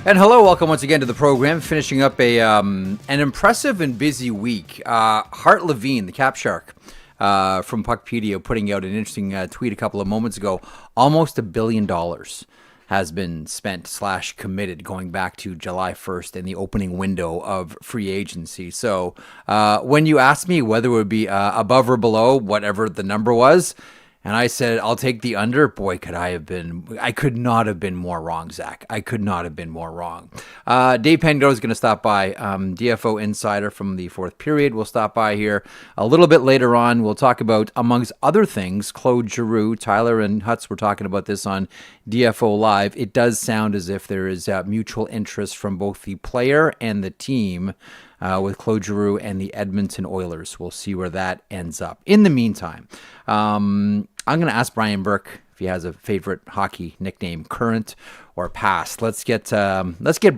And hello, welcome once again to the program. Finishing up an impressive and busy week. Hart Levine, the Cap Shark from Puckpedia, putting out an interesting tweet a couple of moments ago. Almost $1 billion has been spent / committed going back to July 1st in the opening window of free agency. So when you asked me whether it would be above or below whatever the number was, and I said, I'll take the under. Boy, I could not have been more wrong, Zack. I could not have been more wrong. Dave Pagnotta is going to stop by. DFO Insider from the fourth period will stop by here a little bit later on. We'll talk about, amongst other things, Claude Giroux. Tyler and Hutz were talking about this on DFO Live. It does sound as if there is mutual interest from both the player and the team with Claude Giroux and the Edmonton Oilers. We'll see where that ends up. In the meantime, I'm going to ask Brian Burke if he has a favorite hockey nickname, current or past. Let's get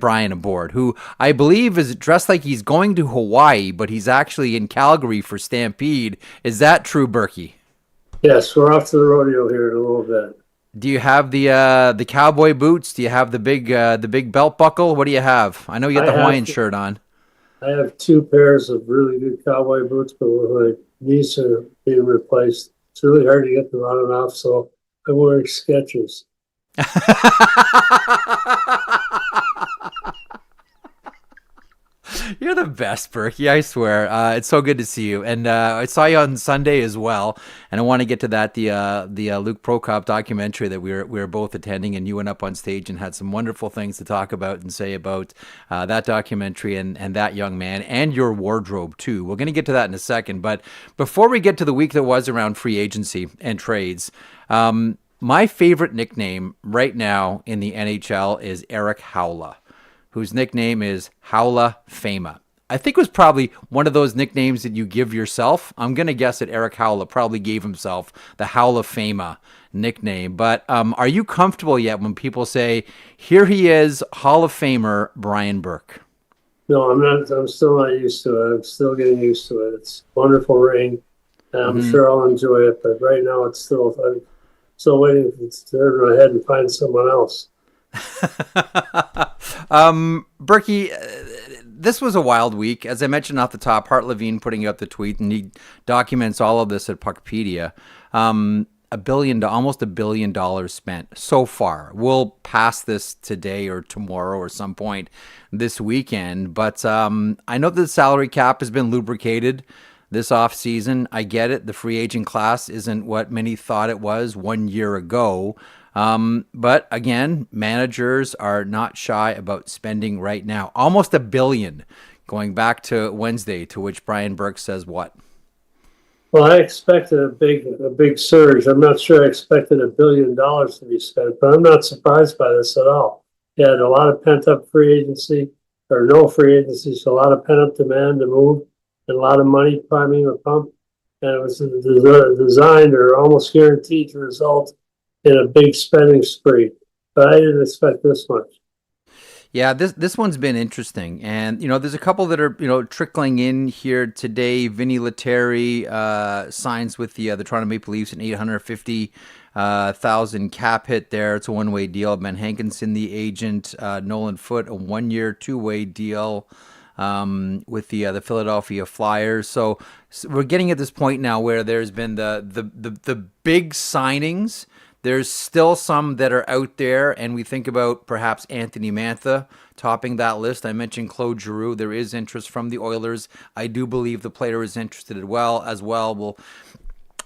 Brian aboard, who I believe is dressed like he's going to Hawaii, but he's actually in Calgary for Stampede. Is that true, Burkie? Yes, we're off to the rodeo here in a little bit. Do you have the cowboy boots? Do you have the big belt buckle? What do you have? I know you got the Hawaiian shirt on. I have 2 pairs of really good cowboy boots, but my knees are being replaced. It's really hard to get them on and off, so I'm wearing Skechers. You're the best, Burkie, I swear. It's so good to see you. And I saw you on Sunday as well. And I want to get to that, the Luke Prokop documentary that we were both attending, and you went up on stage and had some wonderful things to talk about and say about that documentary and that young man and your wardrobe too. We're going to get to that in a second. But before we get to the week that was around free agency and trades, my favorite nickname right now in the NHL is Erik Haula, whose nickname is Haula Fama. I think it was probably one of those nicknames that you give yourself. I'm going to guess that Erik Haula probably gave himself the Haula Fama nickname. But are you comfortable yet when people say, here he is, Hall of Famer Brian Burke? No, I'm not. I'm still not used to it. I'm still getting used to it. It's a wonderful ring, and I'm sure I'll enjoy it. But right now, I'm still waiting to turn my head and find someone else. Burkie, this was a wild week. As I mentioned off the top, Hart Levine putting out the tweet, and he documents all of this at Puckpedia. Almost $1 billion spent so far. We'll pass this today or tomorrow or some point this weekend, but I know that the salary cap has been lubricated this offseason. I get it. The free agent class isn't what many thought it was 1 year ago. But again, managers are not shy about spending right now. Almost $1 billion going back to Wednesday, to which Brian Burke says what? Well, I expected a big surge. I'm not sure I expected $1 billion to be spent, but I'm not surprised by this at all. You had a lot of pent-up free agency, or no free agency, so a lot of pent-up demand to move, and a lot of money priming the pump, and it was designed or almost guaranteed to result in a big spending spree. But I didn't expect this much. Yeah, this one's been interesting, and there's a couple that are trickling in here today. Vinny Lettieri signs with the Toronto Maple Leafs an $850,000 cap hit there. It's a one-way deal. Ben Hankinson, the agent, Nolan Foote, a 1-year, 2-way deal with the Philadelphia Flyers. So we're getting at this point now where there's been the big signings. There's still some that are out there, and we think about perhaps Anthony Mantha topping that list. I mentioned Claude Giroux. There is interest from the Oilers. I do believe the player is interested as well. We'll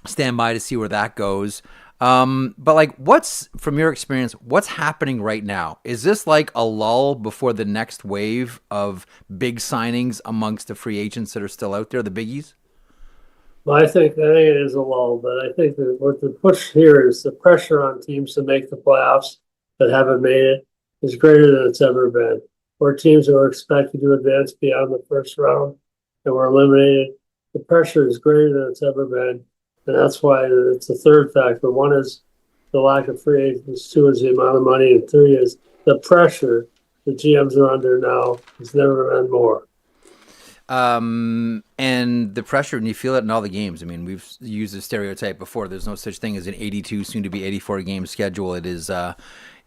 stand by to see where that goes. But what's, from your experience, what's happening right now? Is this like a lull before the next wave of big signings amongst the free agents that are still out there, the biggies? Well, I think it is a lull, but I think that what the push here is the pressure on teams to make the playoffs that haven't made it is greater than it's ever been. Where teams are expected to advance beyond the first round and were eliminated, the pressure is greater than it's ever been. And that's why it's a third factor. One is the lack of free agents, 2 is the amount of money, and 3 is the pressure the GMs are under now has never been more. And the pressure, and you feel it in all the games. I mean, we've used the stereotype before. There's no such thing as an 82, soon to be 84 game schedule. It is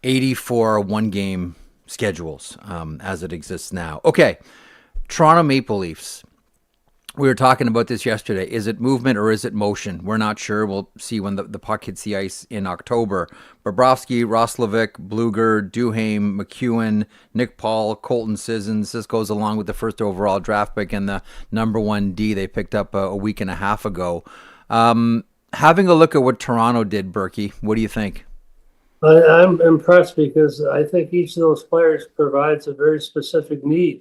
84 one game schedules as it exists now. Okay, Toronto Maple Leafs. We were talking about this yesterday. Is it movement or is it motion? We're not sure. We'll see when the puck hits the ice in October. Bobrovsky, Roslovic, Bluger, Duhaime, McEwen, Nick Paul, Colton Sissons. This goes along with the first overall draft pick and the number 1D they picked up a week and a half ago. Having a look at what Toronto did, Burkie, what do you think? I'm impressed because I think each of those players provides a very specific need.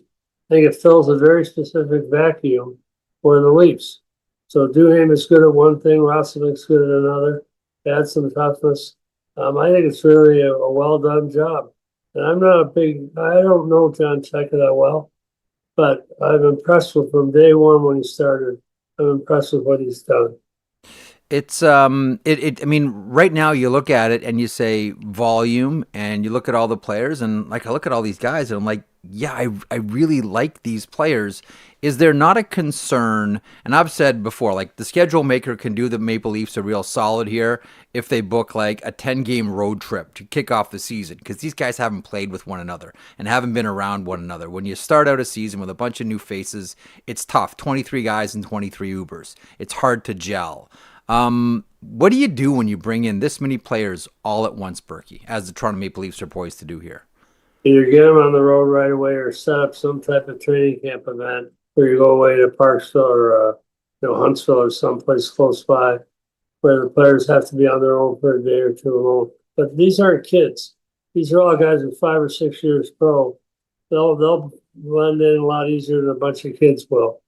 I think it fills a very specific vacuum for the Leafs. So Duhaime is good at one thing, Roslovic's good at another. Add some toughness. I think it's really a well done job. And I don't know John Checker that well, but I'm impressed with from day one when he started. I'm impressed with what he's done. It's I mean, right now you look at it and you say volume, and you look at all the players, and like I look at all these guys and I'm like, yeah, I really like these players. Is there not a concern? And I've said before, like the schedule maker can do the Maple Leafs a real solid here if they book like a 10-game road trip to kick off the season, because these guys haven't played with one another and haven't been around one another. When you start out a season with a bunch of new faces, it's tough. 23 guys and 23 Ubers. It's hard to gel. What do you do when you bring in this many players all at once, Burkie, as the Toronto Maple Leafs are poised to do here? Either get them on the road right away or set up some type of training camp event where you go away to Parksville or Huntsville or someplace close by where the players have to be on their own for a day or two alone. But these aren't kids. These are all guys with 5 or 6 years pro. They'll blend in a lot easier than a bunch of kids will.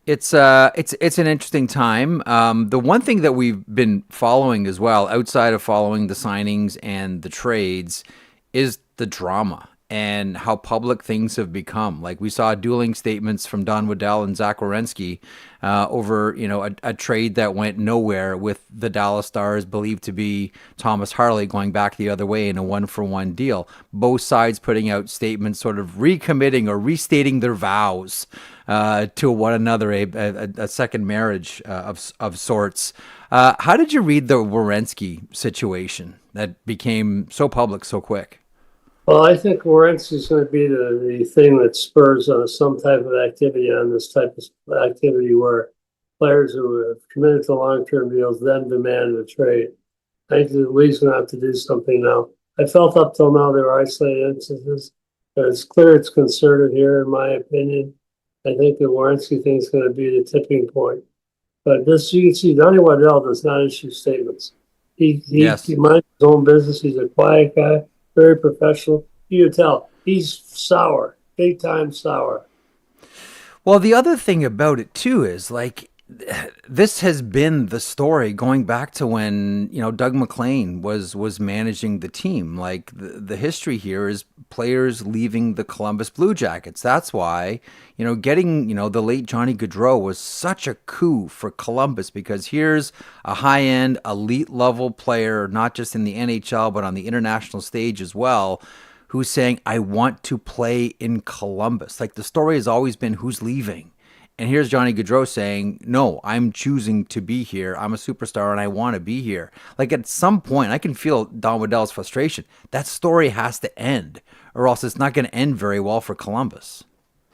It's an interesting time. The one thing that we've been following as well, outside of following the signings and the trades, is the drama and how public things have become. Like we saw dueling statements from Don Waddell and Zach Werenski over a trade that went nowhere, with the Dallas Stars believed to be Thomas Harley going back the other way in a 1-for-1 deal. Both sides putting out statements sort of recommitting or restating their vows to one another, a second marriage of sorts. How did you read the Werenski situation that became so public so quick? Well, I think Werenski is going to be the thing that spurs some type of activity on this type of activity where players who have committed to long-term deals then demand a trade. I think the league's going to have to do something now. I felt up till now there were isolated instances, but it's clear it's concerted here, in my opinion. I think the Werenski thing is going to be the tipping point. But this, you can see, Donnie Waddell does not issue statements. He minds his own business. He's a quiet guy, very professional. You can tell he's sour, big time sour. Well, the other thing about it too is like this has been the story going back to when Doug McLean was managing the team. Like the history here is players leaving the Columbus Blue Jackets. That's why getting the late Johnny Gaudreau was such a coup for Columbus, because here's a high-end elite level player, not just in the NHL but on the international stage as well, who's saying, I want to play in Columbus. Like the story has always been who's leaving. And here's Johnny Gaudreau saying, no, I'm choosing to be here. I'm a superstar and I want to be here. Like at some point, I can feel Don Waddell's frustration. That story has to end, or else it's not going to end very well for Columbus.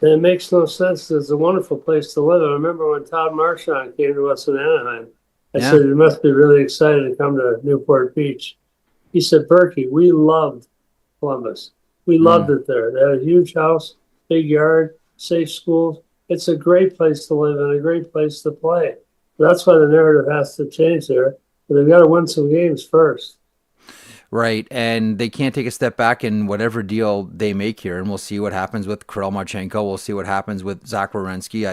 And it makes no sense. It's a wonderful place to live. I remember when Todd Marchand came to us in Anaheim, I said, you must be really excited to come to Newport Beach. He said, Burkie, we loved Columbus. We loved it there. They had a huge house, big yard, safe schools. It's a great place to live and a great place to play. That's why the narrative has to change there. But they've got to win some games first. Right, and they can't take a step back in whatever deal they make here, and we'll see what happens with Kirill Marchenko. We'll see what happens with Zach Werenski.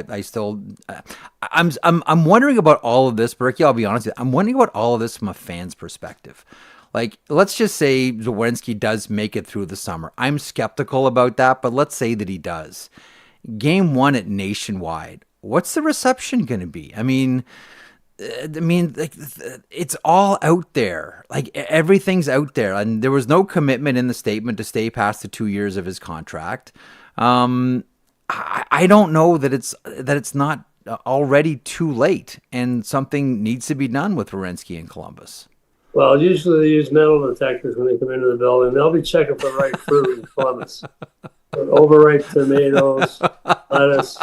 I'm wondering about all of this, Burkie. I'll be honest with you. I'm wondering about all of this from a fan's perspective. Like, let's just say Werenski does make it through the summer. I'm skeptical about that, but let's say that he does. Game 1 at Nationwide, what's the reception going to be? I mean, like, it's all out there. Like, everything's out there, and there was no commitment in the statement to stay past the 2 years of his contract. I don't know that it's not already too late, and something needs to be done with Werenski in Columbus. Well, usually they use metal detectors when they come into the building. They'll be checking for ripe fruit in Columbus. Overripe tomatoes, lettuce.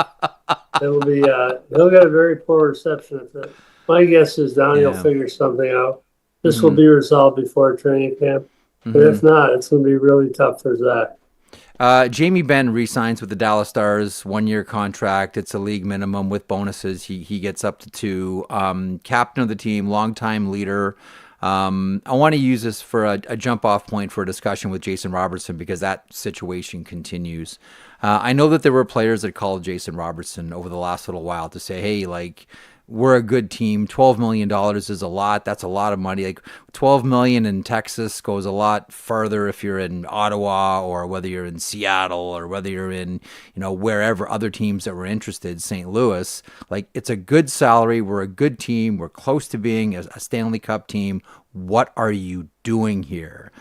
It'll be he'll get a very poor reception at that. My guess is Downey will Yeah. figure something out. This will Mm-hmm. be resolved before training camp. But Mm-hmm. if not, it's going to be really tough for Zack. Jamie Benn re-signs with the Dallas Stars, 1-year contract. It's a league minimum with bonuses. He gets up to 2. Captain of the team, longtime leader. I want to use this for a jump-off point for a discussion with Jason Robertson because that situation continues. I know that there were players that called Jason Robertson over the last little while to say, hey, like, we're a good team. $12 million is a lot. That's a lot of money. Like $12 million in Texas goes a lot further if you're in Ottawa or whether you're in Seattle or whether you're in, wherever other teams that were interested, St. Louis. Like it's a good salary. We're a good team. We're close to being a Stanley Cup team. What are you doing here?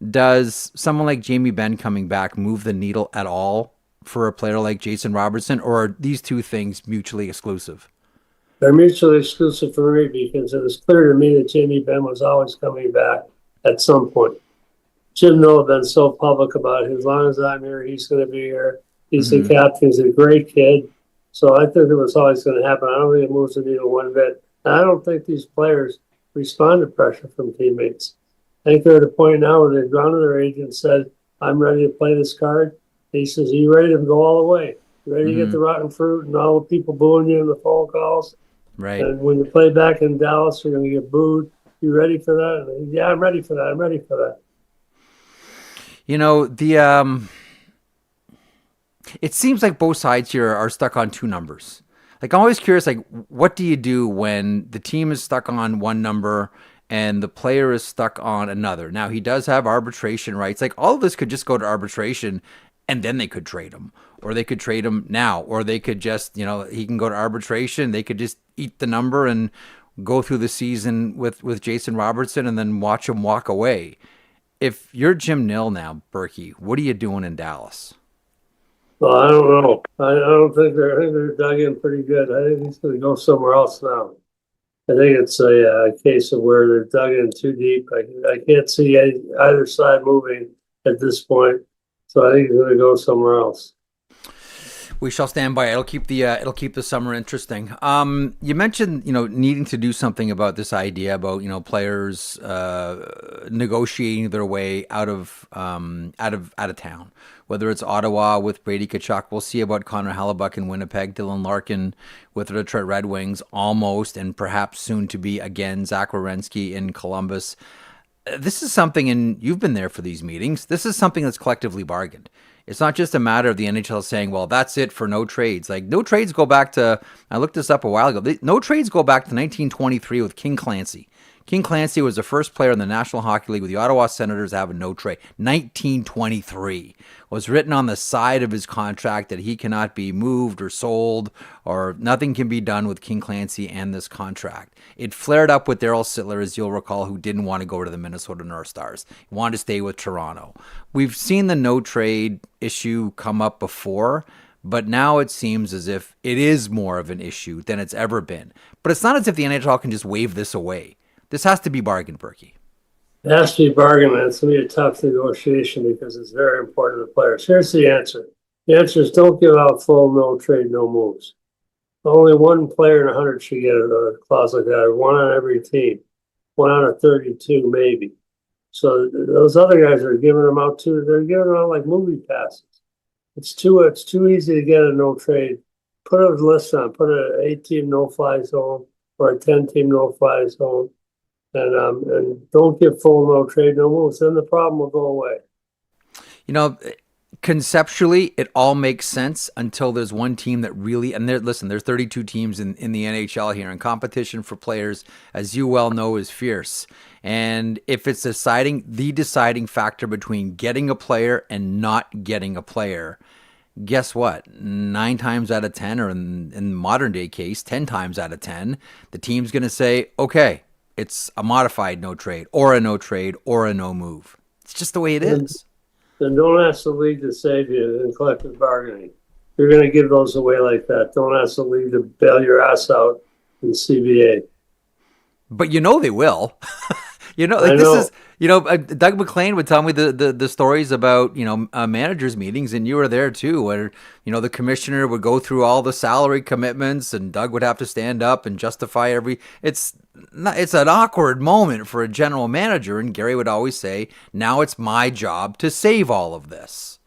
Does someone like Jamie Benn coming back move the needle at all for a player like Jason Robertson, or are these two things mutually exclusive? They're mutually exclusive for me because it was clear to me that Jamie Benn was always coming back at some point. Jim Noah been so public about it. As long as I'm here, he's going to be here. He's the captain. He's a great kid. So I think it was always going to happen. I don't think it moves the needle one bit. And I don't think these players respond to pressure from teammates. I think they're at a point now where they've gone to their agent and said, I'm ready to play this card. And he says, are you ready to go all the way? You ready to get the rotten fruit and all the people booing you in the phone calls? Right. And when you play back in Dallas, you're going to get booed. You ready for that? And, yeah, I'm ready for that. I'm ready for that. It seems like both sides here are stuck on 2 numbers. Like I'm always curious, like what do you do when the team is stuck on one number and the player is stuck on another? Now he does have arbitration rights. Like all of this could just go to arbitration and then they could trade him, or they could trade him now, or they could just, he can go to arbitration. They could just eat the number and go through the season with Jason Robertson and then watch him walk away. If you're Jim Nill now, Burkie, what are you doing in Dallas? Well, I don't know. I don't think they're dug in pretty good. I think he's going to go somewhere else now. I think it's a case of where they're dug in too deep. I can't see either side moving at this point. So I think he's going to go somewhere else. We shall stand by. It'll keep the summer interesting. You mentioned needing to do something about this idea about players negotiating their way out of town. Whether it's Ottawa with Brady Tkachuk, we'll see about Connor Hellebuck in Winnipeg, Dylan Larkin with the Detroit Red Wings, almost and perhaps soon to be again Zach Werenski in Columbus. This is something, and you've been there for these meetings, this is something that's collectively bargained. It's not just a matter of the NHL saying, well, that's it for no trades. Like, no trades go back to, I looked this up a while ago, no trades go back to 1923 with King Clancy. King Clancy was the first player in the National Hockey League with the Ottawa Senators having no trade. 1923 was written on the side of his contract that he cannot be moved or sold, or nothing can be done with King Clancy and this contract. It flared up with Darryl Sittler, as you'll recall, who didn't want to go to the Minnesota North Stars. He wanted to stay with Toronto. We've seen the no trade issue come up before, but now it seems as if it is more of an issue than it's ever been. But it's not as if the NHL can just wave this away. This has to be bargained, Burkie. It has to be bargained, man. It's going to be a tough negotiation because it's very important to the players. Here's the answer. The answer is don't give out full no trade, no moves. Only one player in 100 should get a clause like that, or one on every team. 1 out of 32, maybe. So those other guys are giving them out too. They're giving them out like movie passes. It's too easy to get a no trade. Put a list on. Put an 8-team no-fly zone or a 10-team no-fly zone. And don't give full no trade, no moves. Then the problem will go away. Conceptually, it all makes sense until there's one team that really, and there's 32 teams in the NHL here, and competition for players, as you well know, is fierce. And if it's the deciding factor between getting a player and not getting a player, guess what? 9 times out of 10, or in modern day case, 10 times out of 10, the team's going to say, okay, it's a modified no trade or a no trade or a no move. It's just the way it is. Then don't ask the league to save you in collective bargaining. You're going to give those away like that. Don't ask the league to bail your ass out in CBA. But they will. I this know. is, Doug McLean would tell me the stories about, managers meetings, and you were there too, where, the commissioner would go through all the salary commitments and Doug would have to stand up and justify it's an awkward moment for a general manager. And Gary would always say, now it's my job to save all of this.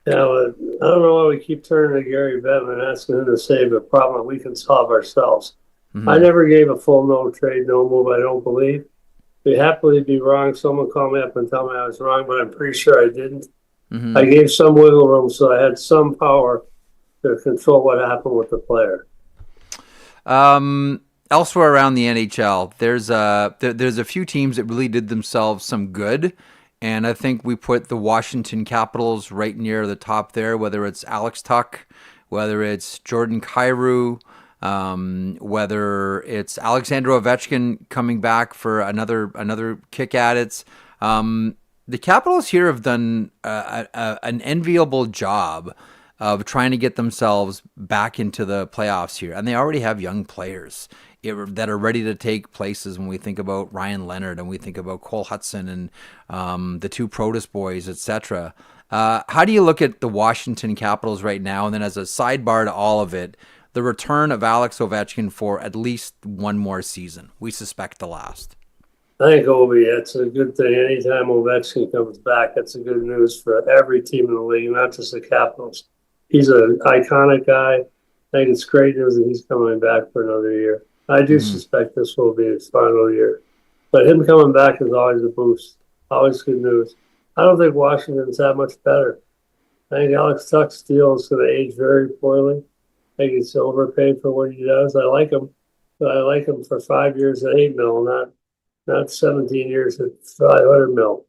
Yeah, well, I don't know why we keep turning to Gary Bettman and asking him to save a problem we can solve ourselves. Mm-hmm. I never gave a full no trade, no move, I don't believe. Be happily be wrong. Someone call me up and tell me I was wrong, but I'm pretty sure I didn't. Mm-hmm. I gave some wiggle room so I had some power to control what happened with the player. Elsewhere around the NHL, there's a few teams that really did themselves some good, and I think we put the Washington Capitals right near the top there. Whether it's Alex Tuch, whether it's Jordan Kyrou, whether it's Alexander Ovechkin coming back for another kick at it. The Capitals here have done an enviable job of trying to get themselves back into the playoffs here. And they already have young players that are ready to take places when we think about Ryan Leonard and we think about Cole Hudson and the two Protus boys, etc. How do you look at the Washington Capitals right now? And then as a sidebar to all of it, the return of Alex Ovechkin for at least one more season. We suspect the last. I think Ovi, that's a good thing. Anytime Ovechkin comes back, that's a good news for every team in the league, not just the Capitals. He's an iconic guy. I think it's great news that he's coming back for another year. I do suspect this will be his final year. But him coming back is always a boost, always good news. I don't think Washington's that much better. I think Alex Tuch's deal is going to age very poorly. I think he's overpaid for what he does. I like him, but I like him for 5 years at $8 million, not 17 years at $500 million.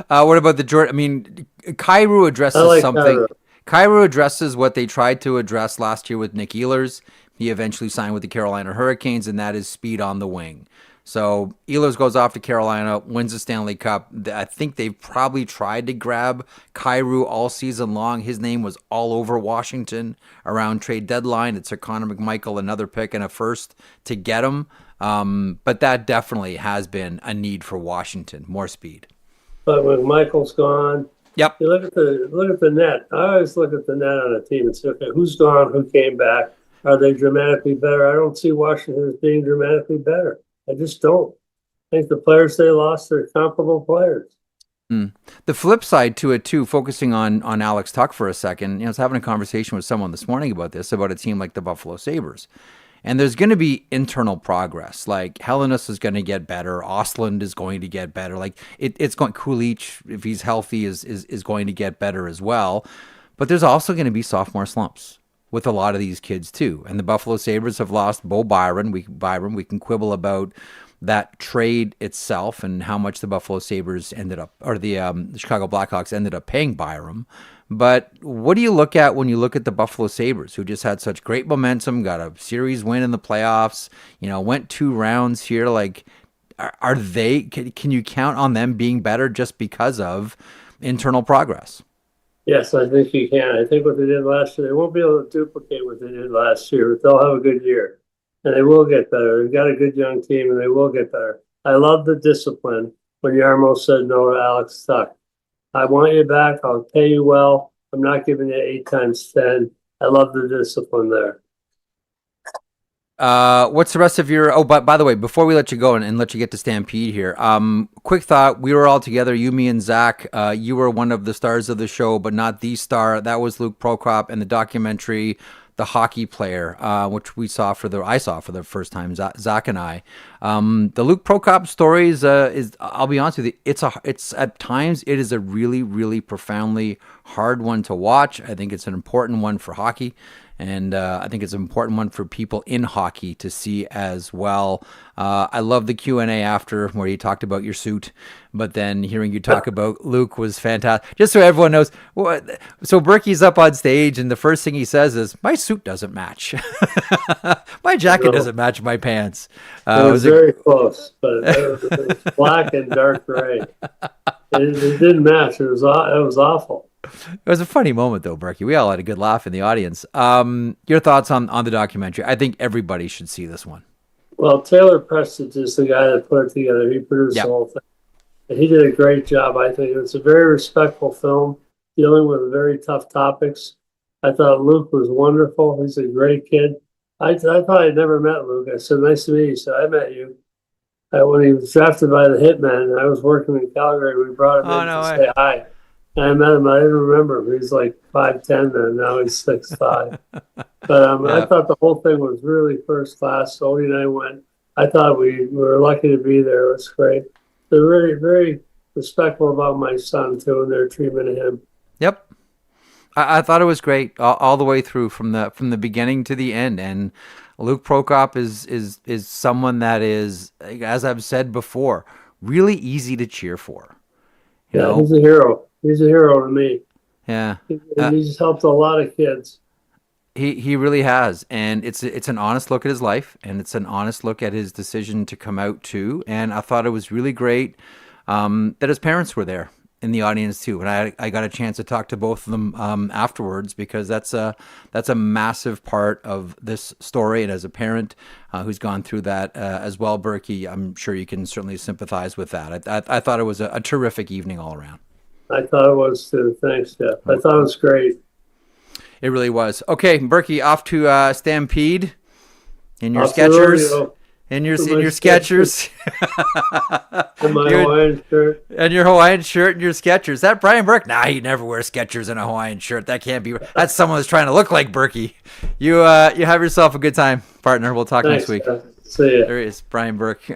What about the Jordan? I mean, Kyrou addresses something. Kyrou addresses what they tried to address last year with Nick Ehlers. He eventually signed with the Carolina Hurricanes, and that is speed on the wing. So Ehlers goes off to Carolina, wins the Stanley Cup. I think they've probably tried to grab Kyrou all season long. His name was all over Washington around trade deadline. It took Connor McMichael another pick and a first to get him. But that definitely has been a need for Washington, more speed. But when Michael's gone, yep. You look at the net. I always look at the net on a team and say, okay, who's gone, who came back? Are they dramatically better? I don't see Washington as being dramatically better. I just don't. I think the players they lost are comparable players. The flip side to it too, focusing on Alex Tuch for a second, I was having a conversation with someone this morning about a team like the Buffalo Sabres. And there's going to be internal progress. Like Hellenis is going to get better. Ostlund is going to get better. Like it's going. Kulich, if he's healthy, is going to get better as well. But there's also going to be sophomore slumps with a lot of these kids too. And the Buffalo Sabres have lost Bo Byron. We can quibble about that trade itself and how much the Buffalo Sabres ended up, or the Chicago Blackhawks ended up paying Byram. But what do you look at when you look at the Buffalo Sabres, who just had such great momentum, got a series win in the playoffs, went 2 rounds here? Like, are they, can you count on them being better just because of internal progress? Yes, I think you can. I think what they did last year, they won't be able to duplicate what they did last year, but they'll have a good year. And they will get better. They've got a good young team, and they will get better. I love the discipline when Yarmo said no to Alex Tuch. I want you back. I'll pay you well. I'm not giving you 8 times 10. I love the discipline there. What's the rest of your... Oh, but by the way, before we let you go and let you get to Stampede here, quick thought. We were all together, you, me, and Zack. You were one of the stars of the show, but not the star. That was Luke Prokop and the documentary The Hockey Player, which I saw for the first time, Zack and I. The Luke Prokop story is I'll be honest with you, it's at times it is a really, really profoundly hard one to watch. I think it's an important one for hockey. And I think it's an important one for people in hockey to see as well. I love the Q&A after where you talked about your suit, but then hearing you talk about Luke was fantastic. Just so everyone knows, so Burkie's up on stage and the first thing he says is, my suit doesn't match. My jacket doesn't match my pants. It was very close, but it was black and dark gray. It didn't match. It was awful. It was a funny moment, though, Burkie. We all had a good laugh in the audience. Your thoughts on the documentary? I think everybody should see this one. Well, Taylor Preston's is the guy that put it together. He produced the Yep. whole thing. And he did a great job, I think. It's a very respectful film dealing with very tough topics. I thought Luke was wonderful. He's a great kid. I thought I'd never met Luke. I said, nice to meet you. He said, I met you. When he was drafted by the Hitmen, I was working in Calgary. We brought him in no to way. say hi. And I met him. I didn't remember him. He's like 5'10", and now he's 6'5". But I thought the whole thing was really first class. Odie and I went. I thought we were lucky to be there. It was great. They're very, very respectful about my son too, and their treatment of him. Yep. I thought it was great all the way through from the beginning to the end. And Luke Prokop is someone that is, as I've said before, really easy to cheer for. You know? He's a hero. He's a hero to me. Yeah. He's helped a lot of kids. He really has, and it's an honest look at his life, and it's an honest look at his decision to come out too. And I thought it was really great that his parents were there in the audience too, and I got a chance to talk to both of them afterwards, because that's a massive part of this story. And as a parent who's gone through that as well, Burkie, I'm sure you can certainly sympathize with that. I thought it was a terrific evening all around. I thought it was too. Thanks, Jeff. I thought it was great. It really was. Okay, Burkie, off to Stampede in your Skechers. In your Skechers. And my Hawaiian shirt. And your Hawaiian shirt and your Skechers. That Brian Burke? Nah, he never wears Skechers and a Hawaiian shirt. That can't be. That's someone who's trying to look like Burkie. You have yourself a good time, partner. We'll talk next week. See ya. There he is, Brian Burke.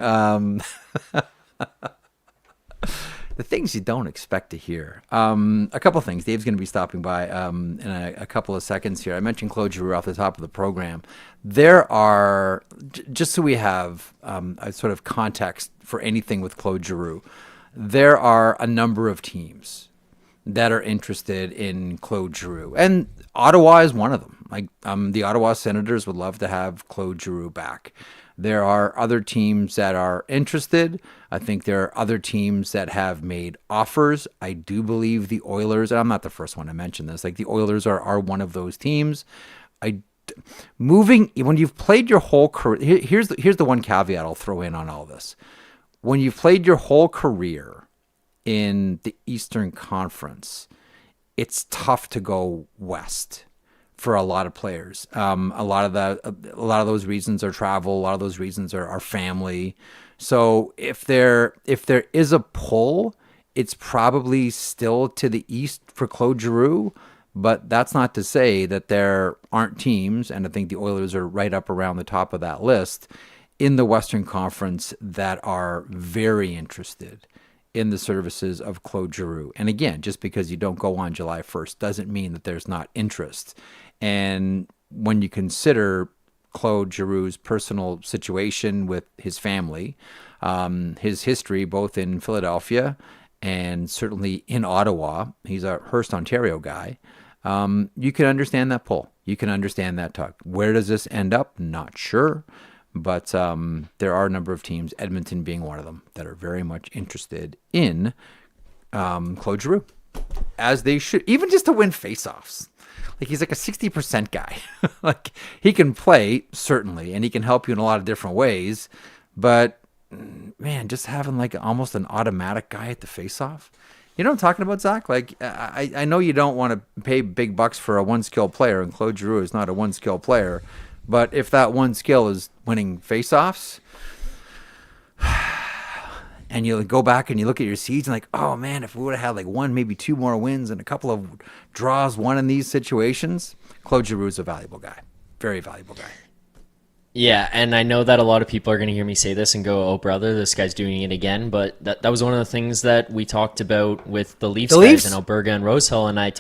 The things you don't expect to hear. A couple things. Dave's going to be stopping by in a couple of seconds here. I mentioned Claude Giroux off the top of the program. There are, just so we have a sort of context for anything with Claude Giroux, there are a number of teams that are interested in Claude Giroux. And Ottawa is one of them. Like the Ottawa Senators would love to have Claude Giroux back. There are other teams that are interested. I think there are other teams that have made offers. I do believe the Oilers, and I'm not the first one to mention this, like the Oilers are one of those teams. When you've played your whole career, here's the one caveat I'll throw in on all this. When you've played your whole career in the Eastern Conference, it's tough to go west for a lot of players. A lot of those reasons are travel. A lot of those reasons are family. So if there is a pull, it's probably still to the east for Claude Giroux. But that's not to say that there aren't teams, and I think the Oilers are right up around the top of that list in the Western Conference that are very interested in the services of Claude Giroux. And again, just because you don't go on July 1st doesn't mean that there's not interest. And when you consider Claude Giroux's personal situation with his family, his history both in Philadelphia and certainly in Ottawa, he's a Hearst, Ontario guy, you can understand that pull. You can understand that talk. Where does this end up? Not sure. But there are a number of teams, Edmonton being one of them, that are very much interested in Claude Giroux, as they should, even just to win faceoffs. Like, he's like a 60% guy. Like, he can play, certainly, and he can help you in a lot of different ways. But, man, just having like almost an automatic guy at the faceoff. You know what I'm talking about, Zack? Like, I know you don't want to pay big bucks for a one-skill player, and Claude Giroux is not a one-skill player. But if that one skill is winning faceoffs, and you go back and you look at your seeds and like, oh man, if we would have had like one, maybe two more wins and a couple of draws won in these situations, Claude Giroux is a valuable guy. Very valuable guy. Yeah, and I know that a lot of people are going to hear me say this and go, oh brother, this guy's doing it again. But that was one of the things that we talked about with the Leafs guys in Alberta and Rosehill. And I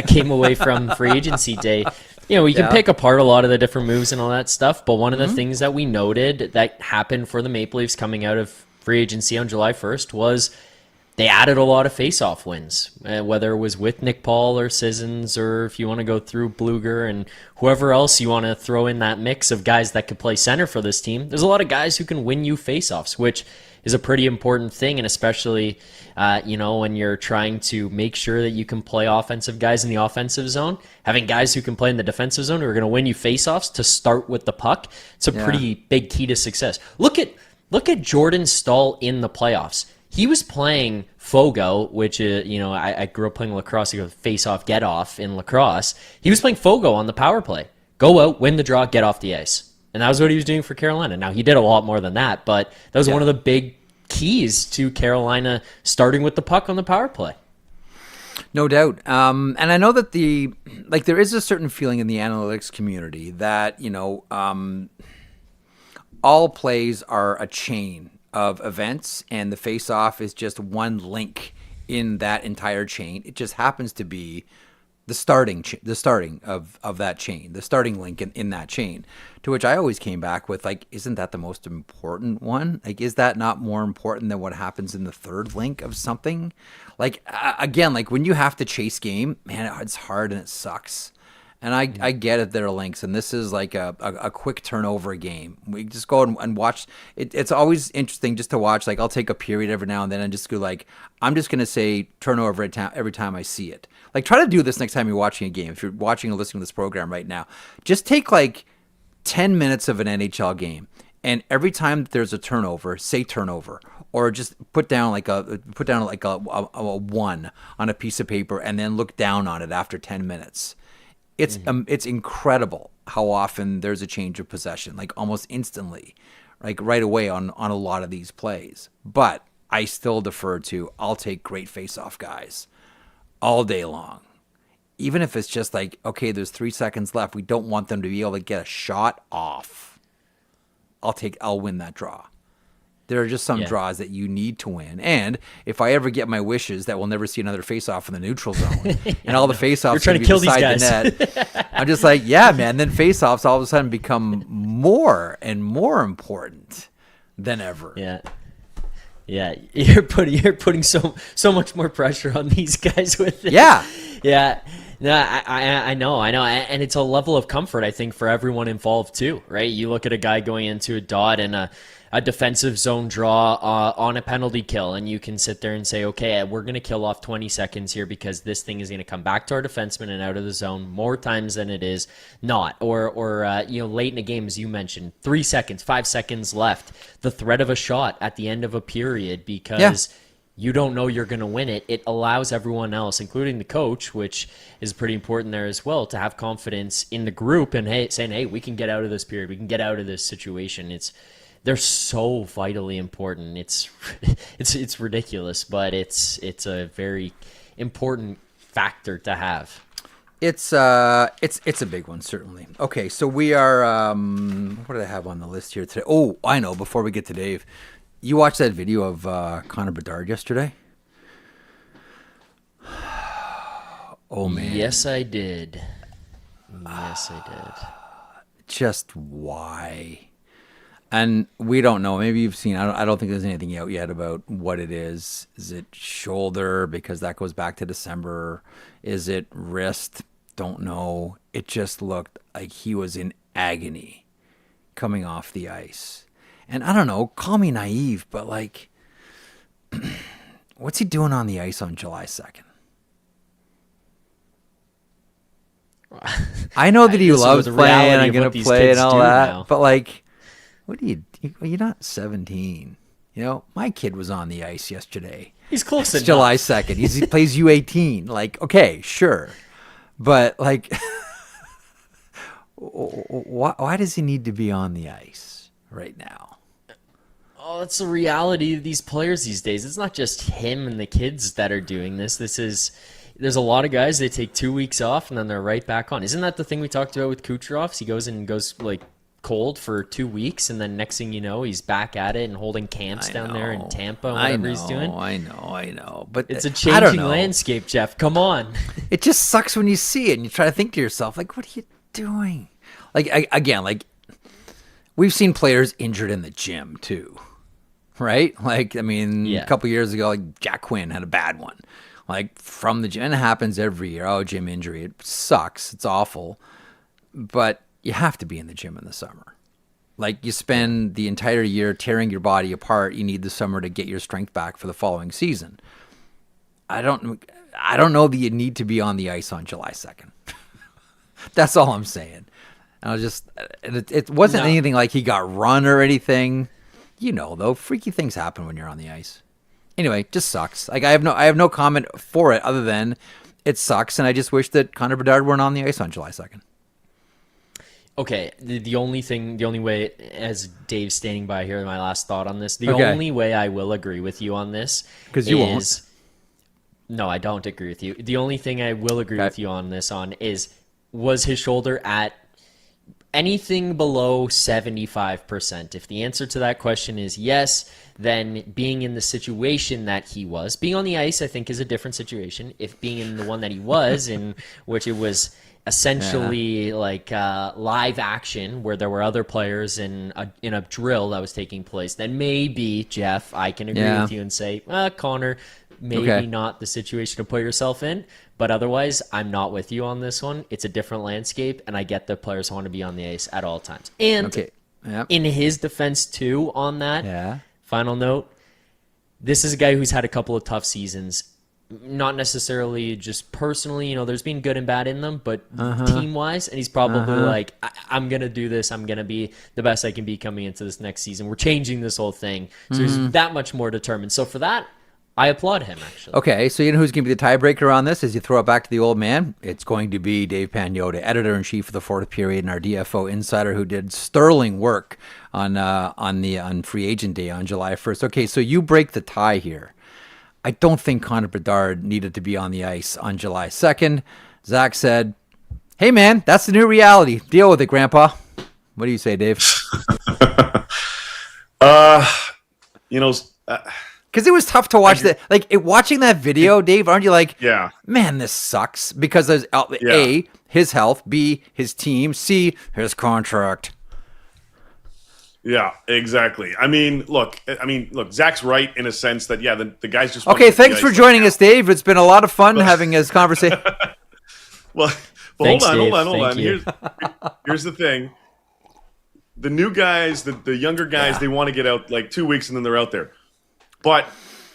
came away from free agency day. You know, we can pick apart a lot of the different moves and all that stuff, but one of the things that we noted that happened for the Maple Leafs coming out of free agency on July 1st was they added a lot of face-off wins, whether it was with Nick Paul or Sissons, or if you want to go through Bluger and whoever else you want to throw in that mix of guys that could play center for this team. There's a lot of guys who can win you face-offs, which is a pretty important thing, and especially when you're trying to make sure that you can play offensive guys in the offensive zone, having guys who can play in the defensive zone who are going to win you faceoffs to start with the puck, it's a pretty big key to success. Look at Jordan Staal in the playoffs. He was playing Fogo, which is, I grew up playing lacrosse. You go face off, get off in lacrosse. He was playing Fogo on the power play. Go out, win the draw, get off the ice. And that was what he was doing for Carolina. Now, he did a lot more than that, but that was one of the big keys to Carolina starting with the puck on the power play. No doubt. And I know that there is a certain feeling in the analytics community that, all plays are a chain of events, and the face-off is just one link in that entire chain. It just happens to be the starting of that chain, the starting link in that chain, to which I always came back with, like, isn't that the most important one? Like, is that not more important than what happens in the third link of something? Like, again, like when you have to chase game, man, it's hard and it sucks. And I get it, there are links, and this is like a quick turnover game. We just go and watch. It's always interesting just to watch. Like, I'll take a period every now and then and just go like, I'm just going to say turnover every time I see it. Like, try to do this next time you're watching a game. If you're watching or listening to this program right now, just take like 10 minutes of an NHL game, and every time there's a turnover, say turnover, or just put down like a 1 on a piece of paper and then look down on it after 10 minutes. It's incredible how often there's a change of possession, like almost instantly, like right away on a lot of these plays. But I still defer to, I'll take great face-off guys all day long. Even if it's just like, okay, there's 3 seconds left. We don't want them to be able to get a shot off. I'll win that draw. There are just some draws that you need to win. And if I ever get my wishes that we'll never see another face-off in the neutral zone and all the face-offs You're trying to kill these guys. The net, I'm just like, yeah, man. Then face-offs all of a sudden become more and more important than ever. Yeah. Yeah, you're putting so much more pressure on these guys with it. Yeah. Yeah. No, I know, and it's a level of comfort, I think, for everyone involved too, right? You look at a guy going into a dot and a defensive zone draw on a penalty kill, and you can sit there and say, okay, we're going to kill off 20 seconds here because this thing is going to come back to our defenseman and out of the zone more times than it is not. Or late in a game, as you mentioned, 3 seconds, 5 seconds left, the threat of a shot at the end of a period because you don't know you're going to win it. It allows everyone else, including the coach, which is pretty important there as well, to have confidence in the group and saying, hey, we can get out of this period. We can get out of this situation. They're so vitally important. It's ridiculous, but it's a very important factor to have. It's a big one, certainly. Okay, so we are what do I have on the list here today? Oh, I know, before we get to Dave, you watched that video of Connor Bedard yesterday? Oh man. Yes, I did. Just why? And we don't know. Maybe you've seen. I don't think there's anything out yet about what it is. Is it shoulder? Because that goes back to December. Is it wrist? Don't know. It just looked like he was in agony coming off the ice. And I don't know. Call me naive, but like, what's he doing on the ice on July 2nd? I know that he loves playing. I'm gonna play and all that, now. But like. What are you? You're not 17. You know, my kid was on the ice yesterday. He's close enough. July 2nd. He plays U18. Like, okay, sure. But, like, why does he need to be on the ice right now? Oh, that's the reality of these players these days. It's not just him and the kids that are doing this. There's a lot of guys, they take 2 weeks off and then they're right back on. Isn't that the thing we talked about with Kucherov? He goes like, cold for 2 weeks, and then next thing you know, he's back at it and holding camps down there in Tampa and whatever he's doing. I know. But it's a changing landscape, Jeff. Come on. It just sucks when you see it and you try to think to yourself, like, what are you doing? Like, again, like, we've seen players injured in the gym, too. right? Like, I mean, Yeah. a couple years ago, like Jack Quinn had a bad one. Like from the gym, and it happens every year. Oh, gym injury. It sucks. It's awful. But you have to be in the gym in the summer. Like you spend the entire year tearing your body apart. You need the summer to get your strength back for the following season. I don't know that you need to be on the ice on July 2nd. That's all I'm saying. I was just, it wasn't anything like he got run or anything. You know, though, freaky things happen when you're on the ice. Anyway, just sucks. Like I have no comment for it other than it sucks, and I just wish that Connor Bedard weren't on the ice on July 2nd. Okay, the only way, as Dave's standing by here, my last thought on this, the only way I will agree with you on this because you won't. No, I don't agree with you. The only thing I will agree with you on this is, was his shoulder at anything below 75%? If the answer to that question is yes, then being in the situation that he was, being on the ice, I think is a different situation. If being in the one that he was, in which it was essentially like live action where there were other players in a drill that was taking place, then maybe, Jeff, I can agree with you and say, Connor, maybe not the situation to put yourself in, but otherwise I'm not with you on this one. It's a different landscape, and I get that players want to be on the ice at all times. And in his defense too on that, final note, this is a guy who's had a couple of tough seasons. Not necessarily just personally, you know, there's been good and bad in them, but team-wise, and he's probably like, I'm going to do this. I'm going to be the best I can be coming into this next season. We're changing this whole thing. So he's that much more determined. So for that, I applaud him, actually. Okay, so you know who's going to be the tiebreaker on this as you throw it back to the old man? It's going to be Dave Pagnotta, editor-in-chief of the Fourth Period and our DFO insider who did sterling work on free agent day on July 1st. Okay, so you break the tie here. I don't think Connor Bedard needed to be on the ice on July 2nd. Zack said, hey, man, that's the new reality. Deal with it, Grandpa. What do you say, Dave? Because it was tough to watch that. Like, watching that video, Dave, aren't you like, man, this sucks? Because there's A, his health, B, his team, C, his contract. Yeah, exactly. I mean, look, Zach's right in a sense that, the guys just... Okay, thanks for joining us, Dave. It's been a lot of fun having this conversation. Well, thanks, hold on. Here's the thing. The new guys, the younger guys, they want to get out like 2 weeks and then they're out there. But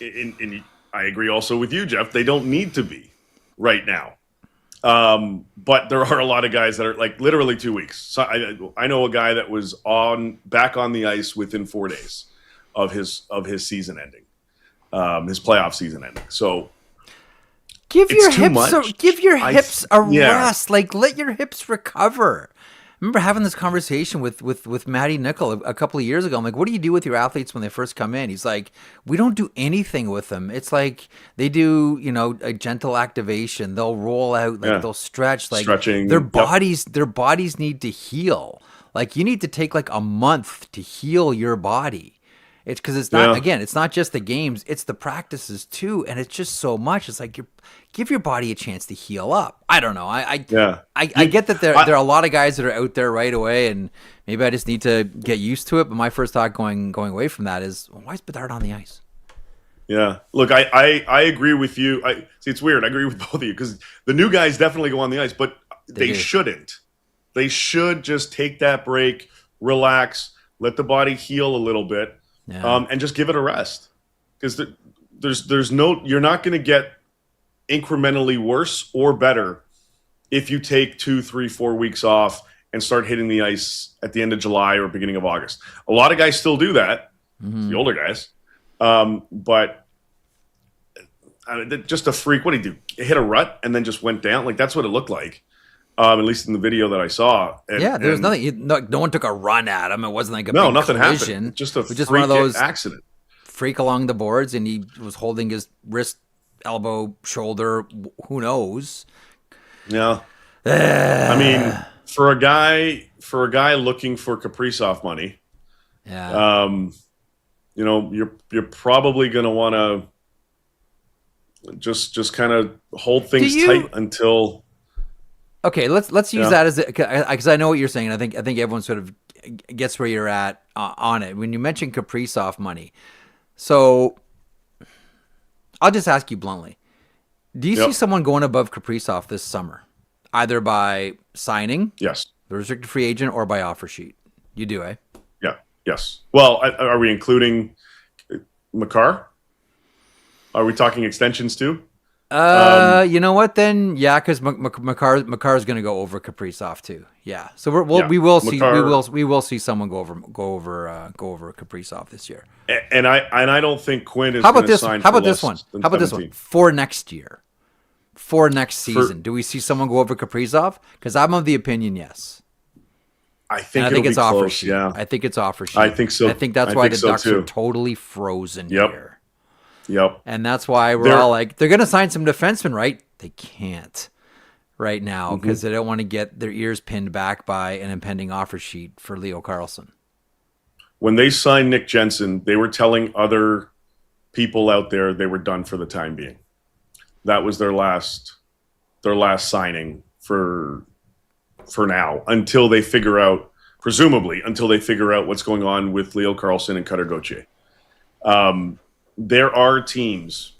I agree also with you, Jeff. They don't need to be right now. But there are a lot of guys that are like literally 2 weeks. So I know a guy that was back on the ice within 4 days of his season ending, his playoff season ending. So give your hips a rest. Like, let your hips recover. I remember having this conversation with Matty Nickel a couple of years ago. I'm like, what do you do with your athletes when they first come in? He's like, we don't do anything with them. It's like they do, a gentle activation. They'll roll out, like they'll stretch, like stretching. Their bodies need to heal. Like you need to take like a month to heal your body. It's because it's not, again, it's not just the games, it's the practices too. And it's just so much. It's like give your body a chance to heal up. I don't know. I get that there are a lot of guys that are out there right away, and maybe I just need to get used to it. But my first thought going away from that is, why is Bedard on the ice? Yeah. Look, I agree with you. See, it's weird. I agree with both of you because the new guys definitely go on the ice, but they shouldn't. They should just take that break, relax, let the body heal a little bit. And just give it a rest, because you're not going to get incrementally worse or better if you take 2, 3, 4 weeks off and start hitting the ice at the end of July or beginning of August. A lot of guys still do that, the older guys, but just a freak. What did he do? Hit a rut and then just went down. Like that's what it looked like. At least in the video that I saw. There was nothing. No one took a run at him. It wasn't like nothing collision. Happened. Just one of those accident. Freak along the boards, and he was holding his wrist, elbow, shoulder. Who knows? Yeah. I mean, for a guy looking for Kaprizov money, you're probably going to want to just kind of hold things tight until. Okay, let's use that as because I know what you're saying. I think everyone sort of gets where you're at on it. When you mention Kaprizov money, So I'll just ask you bluntly. Do you see someone going above Kaprizov this summer? Either by signing, Yes, the restricted free agent, or by offer sheet? You do, eh? yeah, yes. Well, are we including Makar? Are we talking extensions too? You know what then? Yeah, because Makar is going to go over Kaprizov too. Yeah, so we will see someone go over Kaprizov this year. And I don't think Quinn is. How about this? Sign How about for this less one? than How about this 17. one for next year? For next season, do we see someone go over Kaprizov? Because I'm of the opinion, yes. I think it's offer close, sheet. yeah. I think it's offer sheet. I think so. I think that's why the Ducks are totally frozen here. Yep. And that's why we're all like, they're going to sign some defensemen, right? They can't right now because they don't want to get their ears pinned back by an impending offer sheet for Leo Carlsson. When they signed Nick Jensen, they were telling other people out there they were done for the time being. That was their last signing for now, until they figure out, presumably, what's going on with Leo Carlsson and Cutter Gauthier. There are teams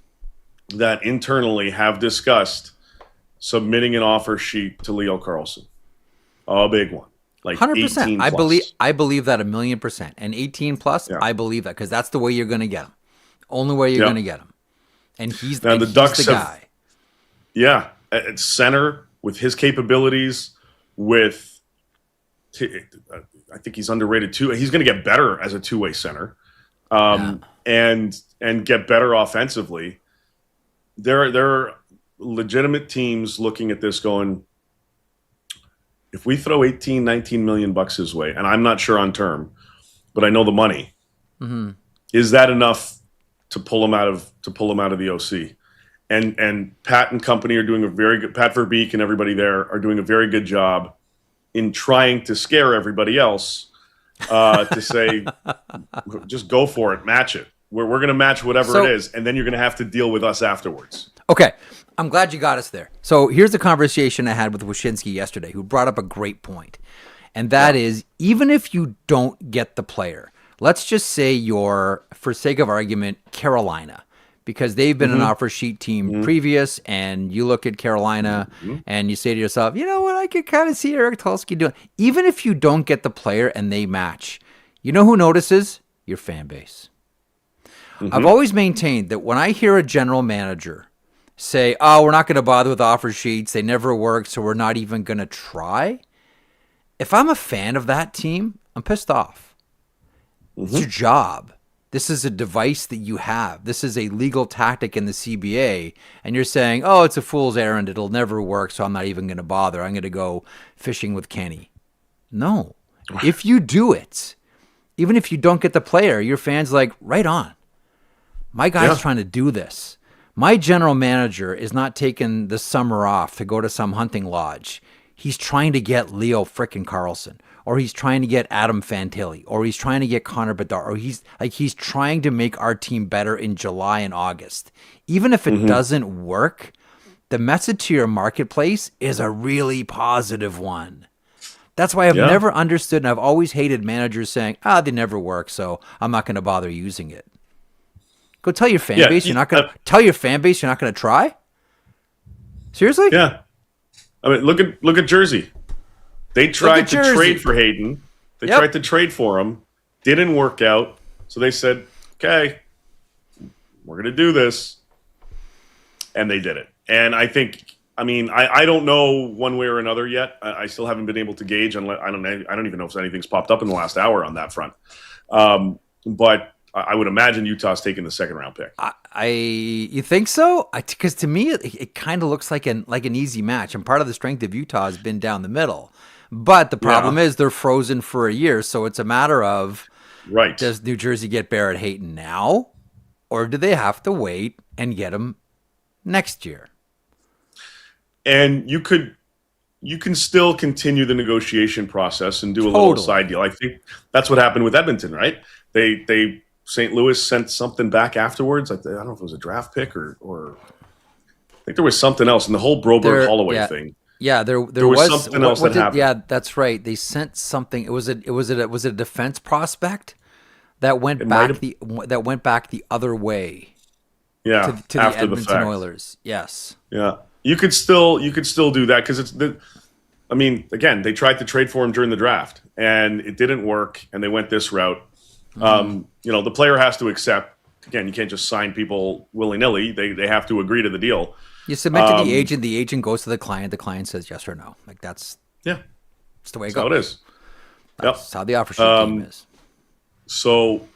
that internally have discussed submitting an offer sheet to Leo Carlsson, a big one, like 100%. 18+. I believe that 1,000,000%, and 18+. Yeah. I believe that because that's the way you're going to get him. Only way you're going to get him, and he's the guy. Yeah, at center with his capabilities. I think he's underrated too. He's going to get better as a two-way center, and get better offensively. There are legitimate teams looking at this going, if we throw 18, 19 million bucks his way, and I'm not sure on term, but I know the money, is that enough to pull him out of the OC? And Pat and company are doing a very good, Pat Verbeek and everybody there are doing a very good job in trying to scare everybody else to say, just go for it, match it. We're going to match whatever it is, and then you're going to have to deal with us afterwards. Okay, I'm glad you got us there. So here's a conversation I had with Wyshynski yesterday, who brought up a great point, and that is, even if you don't get the player, let's just say you're, for sake of argument, Carolina, because they've been an offer sheet team previous, and you look at Carolina and you say to yourself, you know what, I could kind of see Eric Tulsky doing. Even if you don't get the player and they match, you know who notices? Your fan base. I've always maintained that when I hear a general manager say, oh, we're not going to bother with offer sheets, they never work, so we're not even going to try. If I'm a fan of that team, I'm pissed off. It's your job. This is a device that you have. This is a legal tactic in the CBA. And you're saying, oh, it's a fool's errand. It'll never work, so I'm not even going to bother. I'm going to go fishing with Kenny. No. If you do it, even if you don't get the player, your fans like, right on. My guy's trying to do this. My general manager is not taking the summer off to go to some hunting lodge. He's trying to get Leo frickin' Carlsson, or he's trying to get Adam Fantilli, or he's trying to get Connor Bedard, or he's trying to make our team better in July and August. Even if it doesn't work, the message to your marketplace is a really positive one. That's why I've never understood, and I've always hated managers saying, they never work, so I'm not going to bother using it. Go tell your fan base you're not going to tell your fan base you're not going to try. Seriously? Yeah. I mean, look at Jersey. They tried to trade for Hayden. They tried to trade for him. Didn't work out. So they said, okay, we're going to do this. And they did it. And I think, I don't know one way or another yet. I still haven't been able to gauge. I don't even know if anything's popped up in the last hour on that front. But I would imagine Utah's taking the second round pick. You think so? Because to me, it kind of looks like an easy match. And part of the strength of Utah has been down the middle. But the problem is they're frozen for a year. So it's a matter of, does New Jersey get Barrett Hayton now? Or do they have to wait and get him next year? And you can still continue the negotiation process and do a little side deal. I think that's what happened with Edmonton, right? They St. Louis sent something back afterwards. I don't know if it was a draft pick or I think there was something else in the whole Broberg Holloway thing. Yeah, there was something else that happened. Yeah, that's right. They sent something. Was it a defense prospect that went back the other way. Yeah, to the Edmonton Oilers. Yes. Yeah, you could still do that because I mean, again, they tried to trade for him during the draft and it didn't work, and they went this route. The player has to accept. Again, you can't just sign people willy nilly. They have to agree to the deal. You submit to the agent. The agent goes to the client. The client says yes or no. Like that's the way it goes. How it is. That's how the offer sheet game is. So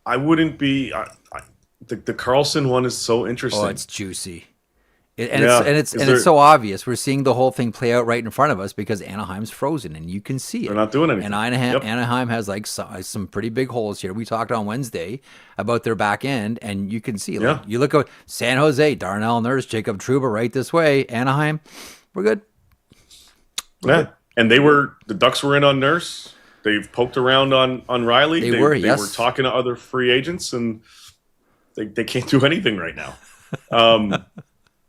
I wouldn't be. The Karlsson one is so interesting. Oh, it's juicy. It's so obvious. We're seeing the whole thing play out right in front of us because Anaheim's frozen, and you can see it. They're not doing anything. And Anaheim has like some pretty big holes here. We talked on Wednesday about their back end, and you can see. Like, you look at San Jose, Darnell Nurse, Jacob Trouba right this way. Anaheim, we're good. We're good. And the Ducks were in on Nurse. They've poked around on Rielly. They were talking to other free agents, and they can't do anything right now.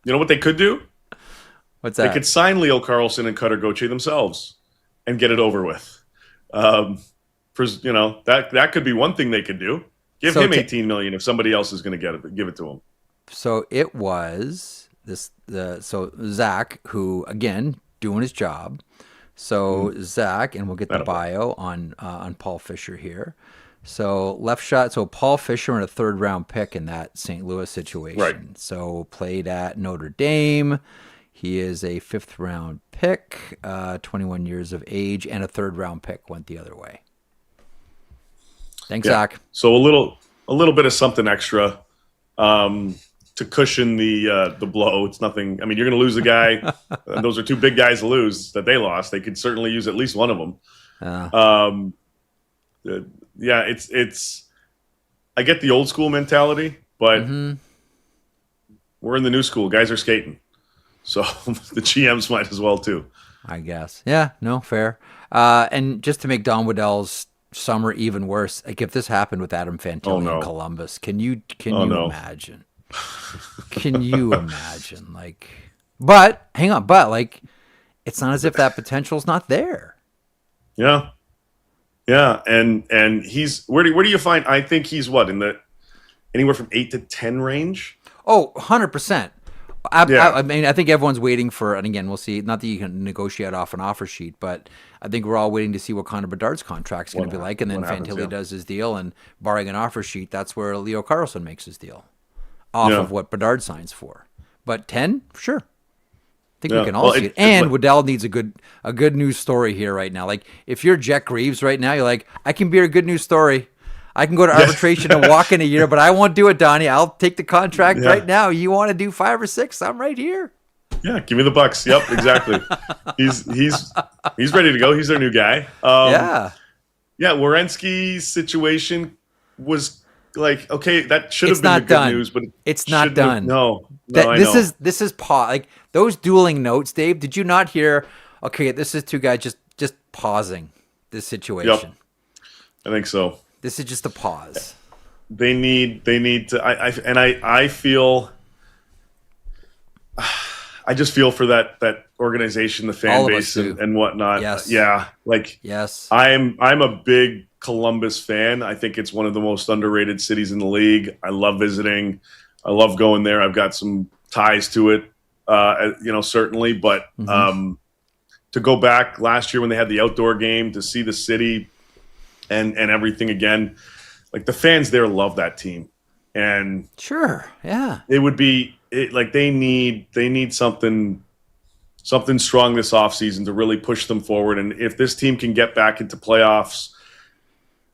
You know what they could do? What's that? They could sign Leo Carlsson and Cutter Gauthier themselves and get it over with. That could be one thing they could do. Give him $18 million if somebody else is going to give it to him. So it was Zack, who again doing his job. So Zack, and we'll get the bio on Paul Fisher here. So left shot. So Paul Fisher and a 3rd round pick in that St. Louis situation. Right. So played at Notre Dame. He is a 5th round pick, 21 years of age, and a 3rd round pick went the other way. Thanks, Zack. So a little bit of something extra to cushion the blow. It's nothing. I mean, you're going to lose a guy. And those are 2 big guys to lose that they lost. They could certainly use at least one of them. It's. I get the old school mentality, but we're in the new school. Guys are skating, so the GMs might as well too. I guess. Yeah. No, fair. And just to make Don Waddell's summer even worse, like if this happened with Adam Fantilli in Columbus, can you imagine? Can you imagine? Like, but hang on, like, it's not as if that potential's not there. Yeah. Yeah, and he's where do you find? I think he's in the anywhere from 8 to 10 range. Oh, 100%. I mean, I think everyone's waiting for, and again, we'll see. Not that you can negotiate off an offer sheet, but I think we're all waiting to see what Connor Bedard's contract's going to be like, and then Fantilli does his deal, and barring an offer sheet, that's where Leo Carlsson makes his deal off of what Bedard signs for. But 10, sure. I think we can all see it. And Waddell needs a good news story here right now. Like, if you're Jet Greaves right now, you're like, I can be a good news story. I can go to arbitration and walk in a year, but I won't do it, Donnie. I'll take the contract right now. You want to do 5 or 6? I'm right here. Yeah, give me the Bucks. Yep, exactly. he's ready to go. He's their new guy. Werenski's situation was like, okay, that should have been good news, but it's not done. No, this is like those dueling notes, Dave. Did you not hear? Okay, this is 2 guys just pausing this situation. Yep. I think so. This is just a pause. They need to. I feel. I just feel for that organization, the fan base, and whatnot. Yes. Yeah. Like. Yes. I'm a big Columbus fan. I think it's one of the most underrated cities in the league. I love visiting. I love going there. I've got some ties to it, certainly. But to go back last year when they had the outdoor game, to see the city and everything again, like the fans there love that team. And sure, yeah, it would be like they need something strong this offseason to really push them forward. And if this team can get back into playoffs,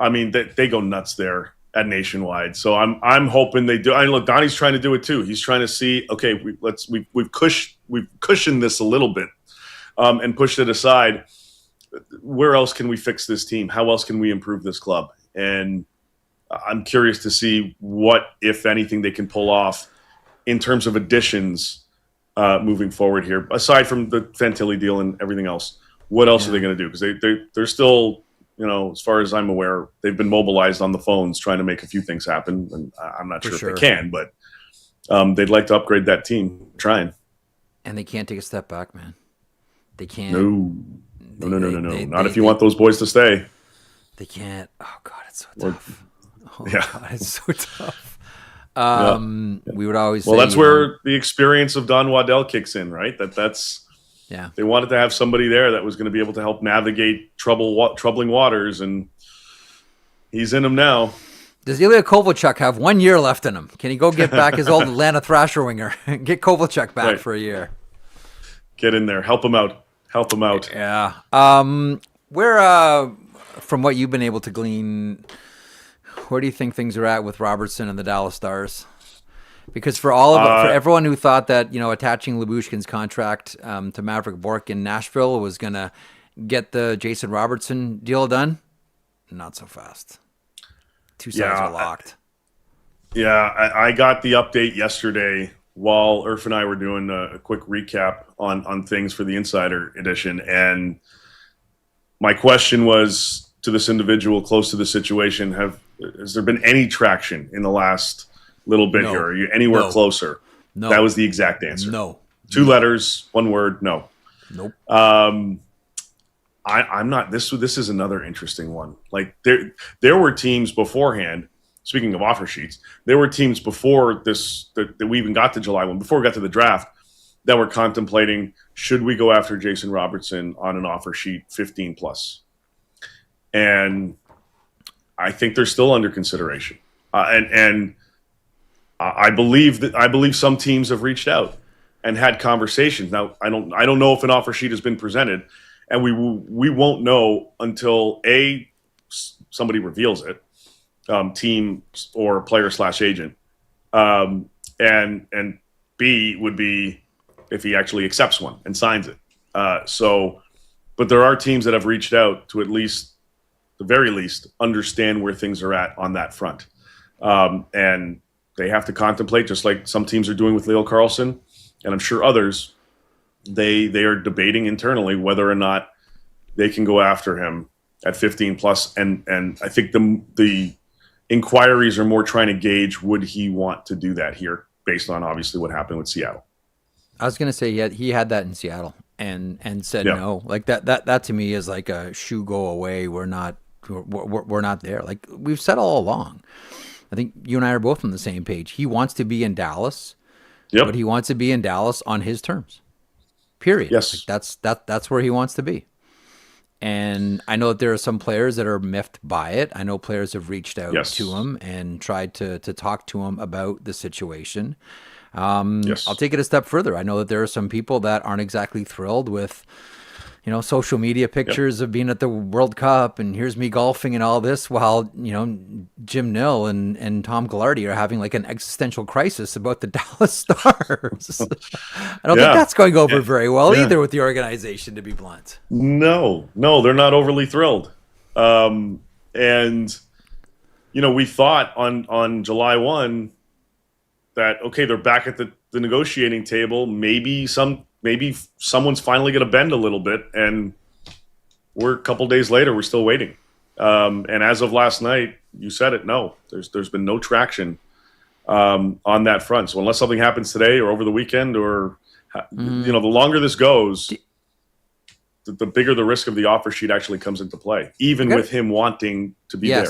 I mean, they go nuts there at Nationwide. So I'm hoping they do. Look, Donnie's trying to do it too. He's trying to see, okay, we've cushioned this a little bit and pushed it aside. Where else can we fix this team? How else can we improve this club? And I'm curious to see what, if anything, they can pull off in terms of additions moving forward here. Aside from the Fantilli deal and everything else, what else are they going to do? Because they're still, as far as I'm aware, they've been mobilized on the phones trying to make a few things happen. And I'm not sure if they can, but they'd like to upgrade that team. Trying. And they can't take a step back, man. They can't. No. Not if you want those boys to stay. They can't. Oh God, it's so tough. Yeah. God, it's so tough. Yeah. We would always Well, say, that's where the experience of Don Waddell kicks in, right? That's yeah. they wanted to have somebody there that was going to be able to help navigate troubling waters, and he's in them now. Does Ilya Kovalchuk have 1 year left in him? Can he go get back his old Atlanta Thrasher winger? Get Kovalchuk back for a year. Get in there. Help him out. Yeah. Where, from what you've been able to glean, where do you think things are at with Robertson and the Dallas Stars? Because for everyone who thought that, attaching Lyubushkin's contract to Maverick Bourque in Nashville was going to get the Jason Robertson deal done, not so fast. Two sides are locked. I got the update yesterday while Irf and I were doing a quick recap on things for the Insider Edition. And my question was to this individual close to the situation, has there been any traction in the last little bit here? Are you anywhere closer? No. That was the exact answer. No. 2 letters, 1 word, no. Nope. I'm not. This is another interesting one. Like there were teams beforehand. Speaking of offer sheets, there were teams before this that we even got to July 1, before we got to the draft, that were contemplating, should we go after Jason Robertson on an offer sheet 15 plus? And I think they're still under consideration. And I believe some teams have reached out and had conversations. Now I don't know if an offer sheet has been presented. And we won't know until somebody reveals it, team or player/agent, and B would be if he actually accepts one and signs it. But there are teams that have reached out to at least, the very least, understand where things are at on that front, and they have to contemplate, just like some teams are doing with Leo Carlson, and I'm sure others. They are debating internally whether or not they can go after him at 15 plus, and I think the inquiries are more trying to gauge, would he want to do that here, based on obviously what happened with Seattle. I was gonna say he had that in Seattle and said no. Like that to me is like a shoe go away. We're not there. Like we've said all along. I think you and I are both on the same page. He wants to be in Dallas, but he wants to be in Dallas on his terms. Period. Yes. Like that's where he wants to be. And I know that there are some players that are miffed by it. I know players have reached out to him and tried to talk to him about the situation. I'll take it a step further. I know that there are some people that aren't exactly thrilled with, social media pictures of being at the World Cup and here's me golfing and all this, while, Jim Nill and Tom Ghilardi are having like an existential crisis about the Dallas Stars. I don't think that's going over very well either with the organization, to be blunt. No, they're not overly thrilled. And, we thought on July 1 that, okay, they're back at the negotiating table. Maybe someone's finally going to bend a little bit, and we're a couple days later, we're still waiting. And as of last night, you said it, no, there's been no traction on that front. So unless something happens today or over the weekend, or the longer this goes, the bigger the risk of the offer sheet actually comes into play, even with him wanting to be there.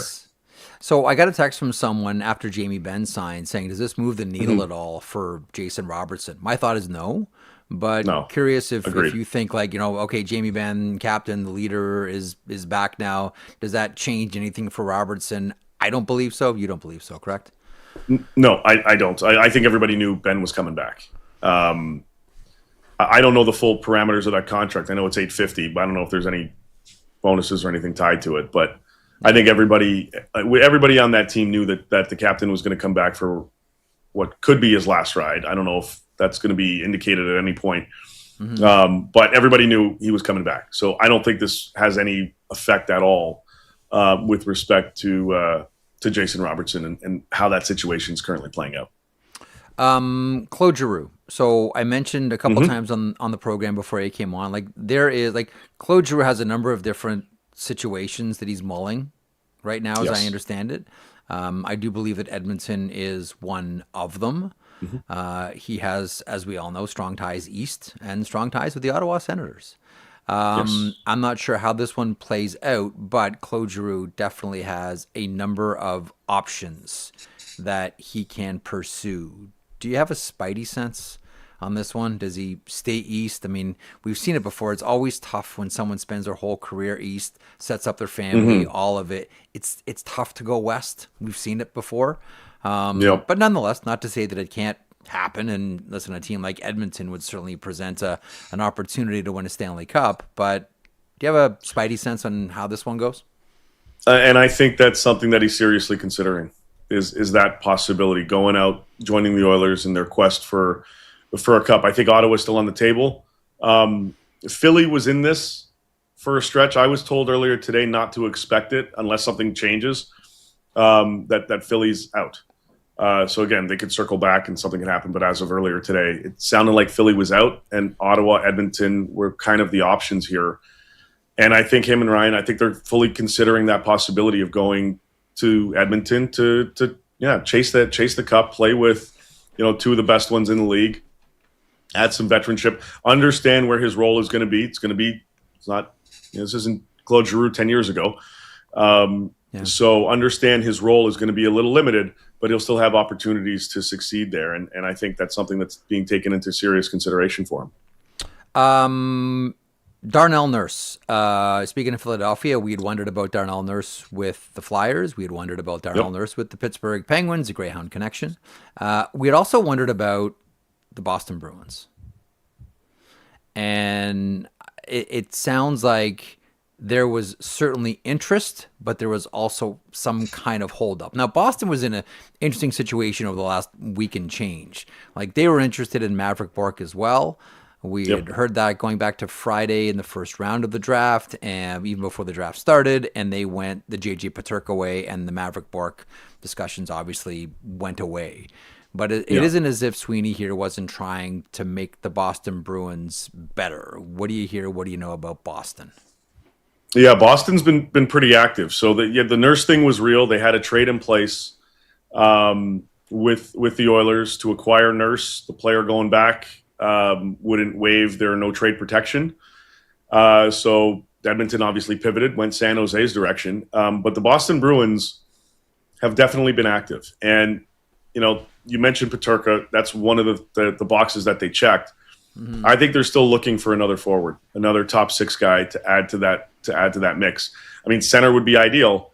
So I got a text from someone after Jamie Benn signed saying, does this move the needle at all for Jason Robertson? My thought is no. But curious if you think okay, Jamie Benn, captain, the leader, is back now. Does that change anything for Robertson? I don't believe so. You don't believe so, correct? No, I don't. I think everybody knew Ben was coming back. I don't know the full parameters of that contract. I know it's $850, but I don't know if there's any bonuses or anything tied to it. But I think everybody on that team knew that the captain was going to come back for what could be his last ride. I don't know if that's going to be indicated at any point. But everybody knew he was coming back. So I don't think this has any effect at all with respect to Jason Robertson and how that situation is currently playing out. Claude Giroux. So I mentioned a couple times on the program before he came on, Claude Giroux has a number of different situations that he's mulling right now, as I understand it. I do believe that Edmonton is one of them. He has, as we all know, strong ties east and strong ties with the Ottawa Senators. Yes. I'm not sure how this one plays out, but Claude Giroux definitely has a number of options that he can pursue. Do you have a spidey sense on this one? Does he stay east? I mean, we've seen it before. It's always tough when someone spends their whole career east, sets up their family, all of it. It's tough to go west. We've seen it before. Yep. But nonetheless, not to say that it can't happen. And listen, a team like Edmonton would certainly present an opportunity to win a Stanley Cup. But do you have a spidey sense on how this one goes? And I think that's something that he's seriously considering. Is that possibility, going out, joining the Oilers in their quest for a cup? I think Ottawa's still on the table. Philly was in this for a stretch. I was told earlier today not to expect it unless something changes, that Philly's out. So again, they could circle back and something could happen. But as of earlier today, it sounded like Philly was out and Ottawa, Edmonton were kind of the options here. And I think him and Ryan, I think they're fully considering that possibility of going to Edmonton to chase the cup, play with, two of the best ones in the league, add some veteranship, understand where his role is going to be. It's not, this isn't Claude Giroux 10 years ago. So understand his role is going to be a little limited, but he'll still have opportunities to succeed there. And I think that's something that's being taken into serious consideration for him. Darnell Nurse. Speaking of Philadelphia, we had wondered about Darnell Nurse with the Flyers. We had wondered about Darnell Nurse with the Pittsburgh Penguins, a Greyhound connection. We had also wondered about the Boston Bruins. And it sounds like there was certainly interest, but there was also some kind of holdup. Now, Boston was in an interesting situation over the last week and change. Like, they were interested in Maverick Burke as well. We had heard that going back to Friday in the first round of the draft, and even before the draft started, and they went the JJ Peterka way, and the Maverick Burke discussions obviously went away. But it isn't as if Sweeney here wasn't trying to make the Boston Bruins better. What do you hear? What do you know about Boston? Yeah, Boston's been pretty active. So the Nurse thing was real. They had a trade in place with the Oilers to acquire Nurse. The player going back wouldn't waive their no trade protection. So Edmonton obviously pivoted, went San Jose's direction. But the Boston Bruins have definitely been active. And, you mentioned Peterka. That's one of the boxes that they checked. Mm-hmm. I think they're still looking for another forward, another top six guy to add to that mix. I mean, center would be ideal.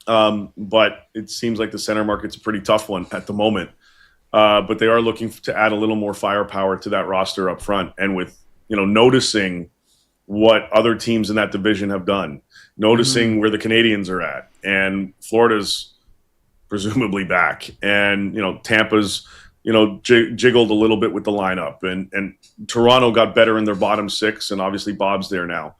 But it seems like the center market's a pretty tough one at the moment. But they are looking to add a little more firepower to that roster up front. And with, noticing what other teams in that division have done, noticing where the Canadians are at, and Florida's presumably back, and, Tampa's, jiggled a little bit with the lineup, and Toronto got better in their bottom six, and obviously Bob's there now.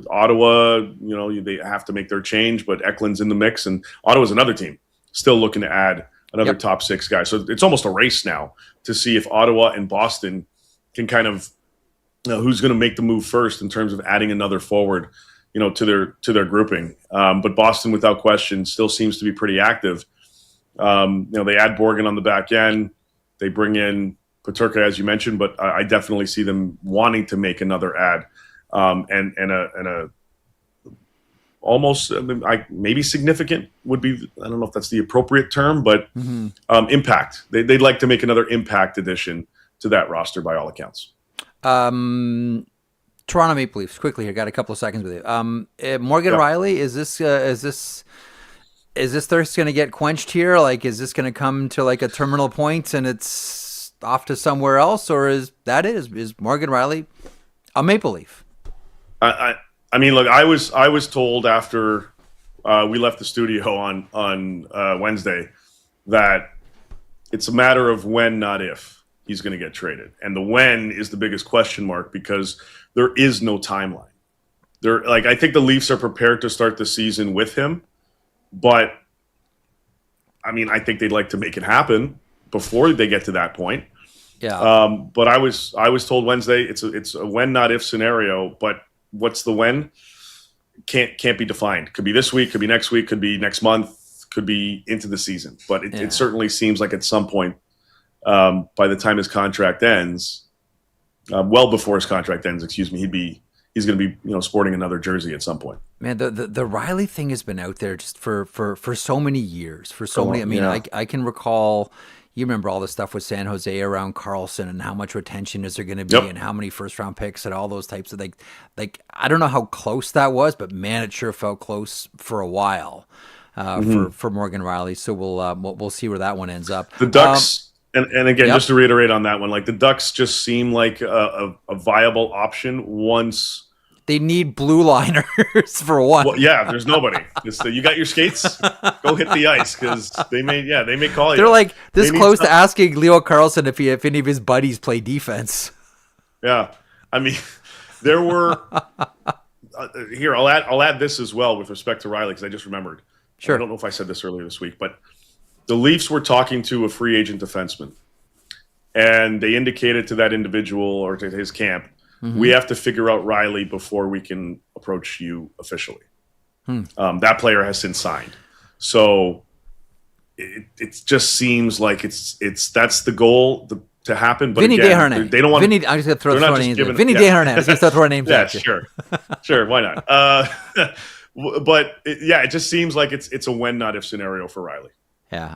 Ottawa, they have to make their change, but Eklund's in the mix, and Ottawa's another team still looking to add another top six guy. So it's almost a race now to see if Ottawa and Boston can kind of, who's going to make the move first in terms of adding another forward, to their grouping. But Boston, without question, still seems to be pretty active. They add Borgen on the back end. They bring in Peterka, as you mentioned, but I definitely see them wanting to make another add, and a almost, maybe significant would be, I don't know if that's the appropriate term, but impact. They'd like to make another impact addition to that roster by all accounts. Toronto Maple Leafs, quickly here, got a couple of seconds with you. Morgan Rielly, is this thirst going to get quenched here? Like, is this going to come to like a terminal point and it's off to somewhere else, or is Morgan Rielly a Maple Leaf? I mean, look, I was told after we left the studio on Wednesday that it's a matter of when, not if, he's going to get traded. And the when is the biggest question mark because there is no timeline. I think the Leafs are prepared to start the season with him, but I mean, I think they'd like to make it happen before they get to that point. Yeah. But I was told Wednesday it's a when, not if scenario, but what's the when? Can't be defined. Could be this week, could be next week, could be next month, could be into the season. But it certainly seems like at some point, by the time his contract ends, well before his contract ends. Excuse me. He's going to be sporting another jersey at some point. Man, the Rielly thing has been out there just for so many years. For so many, I mean, I can recall. You remember all the stuff with San Jose around Carlson and how much retention is there going to be and how many first round picks and all those types of like I don't know how close that was, but man, it sure felt close for a while for Morgan Rielly. So we'll see where that one ends up. The Ducks, and again, just to reiterate on that one, like the Ducks just seem like a viable option once. They need blue liners for one. Well, yeah, there's nobody. You got your skates? Go hit the ice because they may call you. They're like this close to asking Leo Carlson if any of his buddies play defense. Yeah, I mean, there were. Here, I'll add this as well with respect to Rielly because I just remembered. Sure. I don't know if I said this earlier this week, but the Leafs were talking to a free agent defenseman, and they indicated to that individual or to his camp. We have to figure out Rielly before we can approach you officially. That player has since signed, so it just seems like that's the goal to happen. But Vinny again, they don't want. I'm just going to throw names. Vinny Desharnais. Just throw names. Yeah, sure. Why not? But it just seems like it's a when not if scenario for Rielly. Yeah.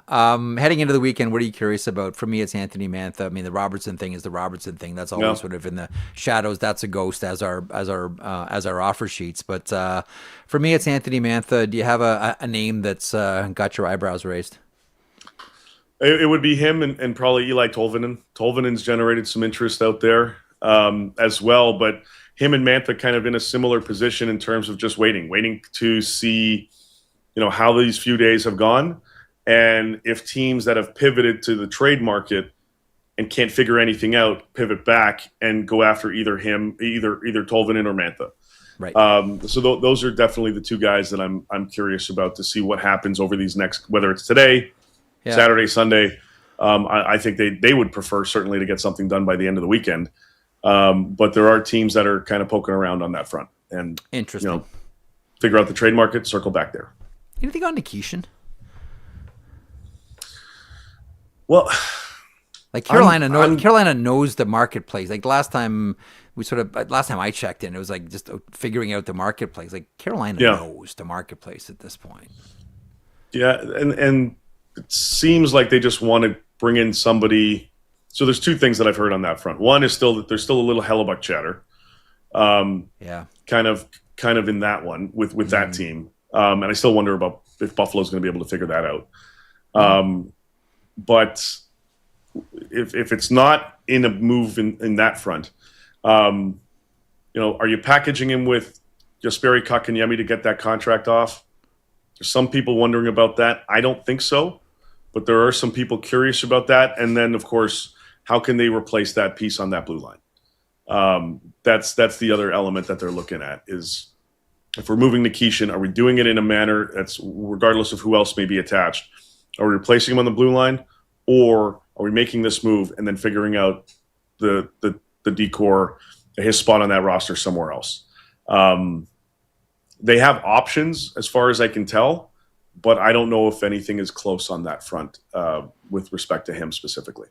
Heading into the weekend, what are you curious about? For me, it's Anthony Mantha. I mean, the Robertson thing is the Robertson thing. That's always sort of in the shadows. That's a ghost as our offer sheets. But for me, it's Anthony Mantha. Do you have a name that's got your eyebrows raised? It would be him and probably Eli Tolvanen. Tolvanen's generated some interest out there as well, but him and Mantha kind of in a similar position in terms of just waiting to see, how these few days have gone. And if teams that have pivoted to the trade market and can't figure anything out, pivot back and go after either Tolvanen or Mantha. Right. So those are definitely the two guys that I'm curious about to see what happens over these next, whether it's today, Saturday, Sunday. I think they would prefer certainly to get something done by the end of the weekend. But there are teams that are kind of poking around on that front and interesting. Figure out the trade market, circle back there. Anything on Nikishin? Well, like Carolina knows the marketplace. Like last time I checked in, it was like just figuring out the marketplace. Like Carolina knows the marketplace at this point. Yeah, and it seems like they just want to bring in somebody. So there's two things that I've heard on that front. One is still that there's still a little Hellebuck chatter. Kind of in that one with that team. And I still wonder about if Buffalo's going to be able to figure that out. But if it's not in a move in that front, are you packaging him with Jesperi Kotkaniemi to get that contract off? There's some people wondering about that. I don't think so, but there are some people curious about that. And then, of course, how can they replace that piece on that blue line? That's the other element that they're looking at is if we're moving Nikishin, are we doing it in a manner that's regardless of who else may be attached? Are we replacing him on the blue line, or are we making this move and then figuring out the decor, his spot on that roster somewhere else? They have options as far as I can tell, but I don't know if anything is close on that front with respect to him specifically.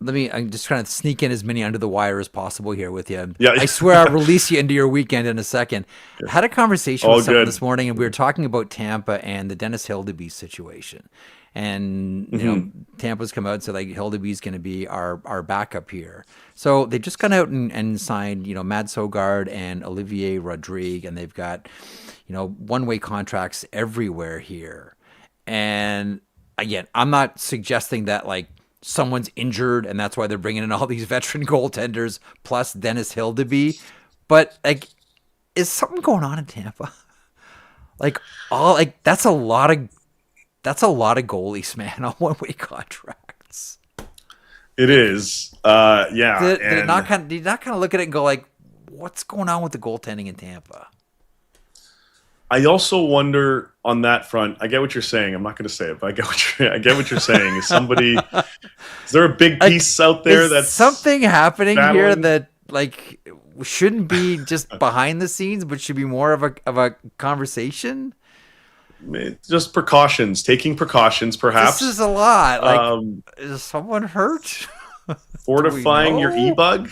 I'm just trying to sneak in as many under the wire as possible here with you. Yeah. I swear I'll release you into your weekend in a second. I had a conversation with someone this morning, and we were talking about Tampa and the Dennis Hildeby situation. And, Tampa's come out and said, like, Hildeby's going to be our backup here. So they just gone out and signed, Matt Sogard and Olivier Rodrigue, and they've got, one-way contracts everywhere here. And, again, I'm not suggesting that, like, someone's injured and that's why they're bringing in all these veteran goaltenders plus Dennis Hildeby. But, like, is something going on in Tampa? That's a lot of goalies, man, on one-way contracts. It is, yeah. Did you not kind of look at it and go like, what's going on with the goaltending in Tampa? I also wonder on that front. I get what you're saying. I'm not going to say it, but I get what you're saying. Is there a big piece out there that's something happening battling here that like shouldn't be just behind the scenes, but should be more of a conversation? Just taking precautions, perhaps. This is a lot. Like, is someone hurt? Fortifying your e-bug?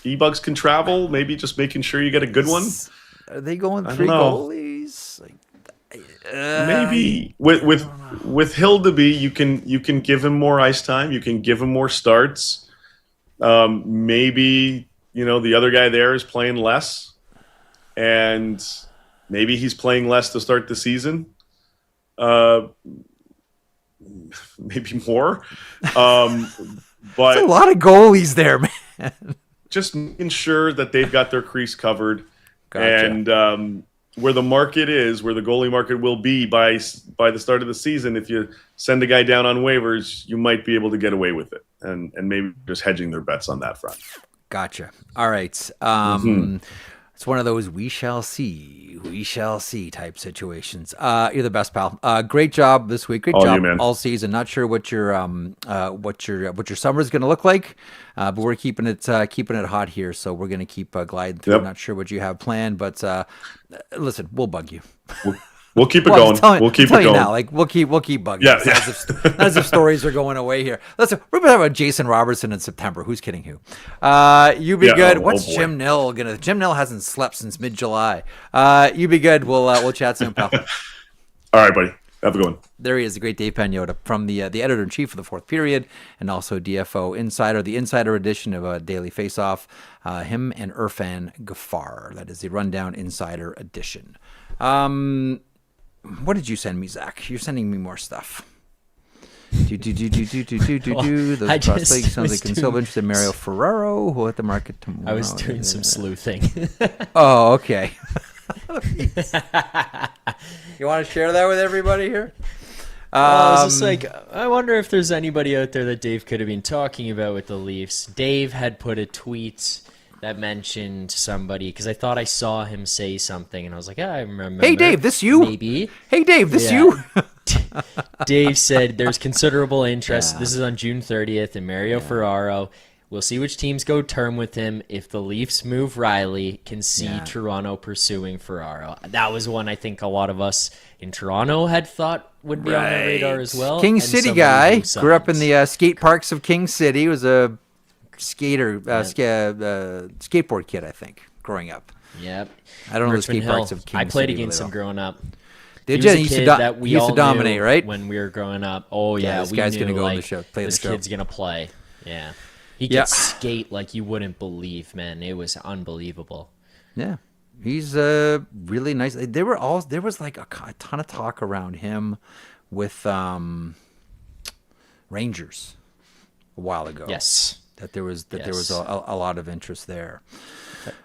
E-Bugs can travel, maybe just making sure you get a good one. Are they going I 3 don't know. goalies? Like, Maybe with Hildeby, you can give him more ice time. You can give him more starts. Maybe the other guy there is playing less, and maybe he's playing less to start the season. Maybe more. But there's a lot of goalies there, man. Just ensure that they've got their crease covered, Gotcha. and where the market is, where the goalie market will be by the start of the season. If you send a guy down on waivers, you might be able to get away with it, and maybe just hedging their bets on that front. Gotcha. All right. It's one of those we shall see type situations. You're the best, pal. Great job this week. Great All job you, man. all season. Not sure what your summer is going to look like, but we're keeping it hot here. So we're going to keep gliding through. Yep. Not sure what you have planned, but listen, we'll bug you. We'll keep it Well, going. We'll keep it going. Now, like we'll keep bugging. Yeah, you. Not as if stories are going away here. Listen, we're talking about Jason Robertson in September. Who's kidding who? You be good. What's boy. Jim Nill gonna? Jim Nill hasn't slept since mid-July. You be good. We'll chat soon, pal. All right, buddy. Have a good one. There he is, the great Dave Pagnotta from the editor-in-chief of the Fourth Period and also DFO Insider, the Insider edition of Daily Faceoff. Him and Irfan Ghaffar. That is the Rundown Insider edition. What did you send me, Zach? You're sending me more stuff. Those prospects sounds like Consilva interested in Mario Ferraro, who at the market tomorrow. I was doing some sleuthing. Oh, okay. You want to share that with everybody here? I was just like, I wonder if there's anybody out there that Dave could have been talking about with the Leafs. Dave had put a tweet that mentioned somebody, because I thought I saw him say something, and I was like, I remember. Hey, Dave, this you? Maybe. Hey, Dave, this you? Dave said there's considerable interest. Yeah. This is on June 30th in Mario Ferraro. We'll see which teams go term with him. If the Leafs move Rielly, can see Toronto pursuing Ferraro. That was one I think a lot of us in Toronto had thought would be on the radar as well. King City guy, grew up in the skate parks of King City, was a skateboard kid, I think, growing up. Yep. I don't know the skate parks of King City. I played against him growing up. Did you? He used to dominate, right? When we were growing up. Oh, yeah. This guy's going to go on the show, play the show. This kid's going to play. Yeah. He could skate like you wouldn't believe, man. It was unbelievable. Yeah. He's really nice. There was like a ton of talk around him with Rangers a while ago. Yes. That there was a lot of interest there.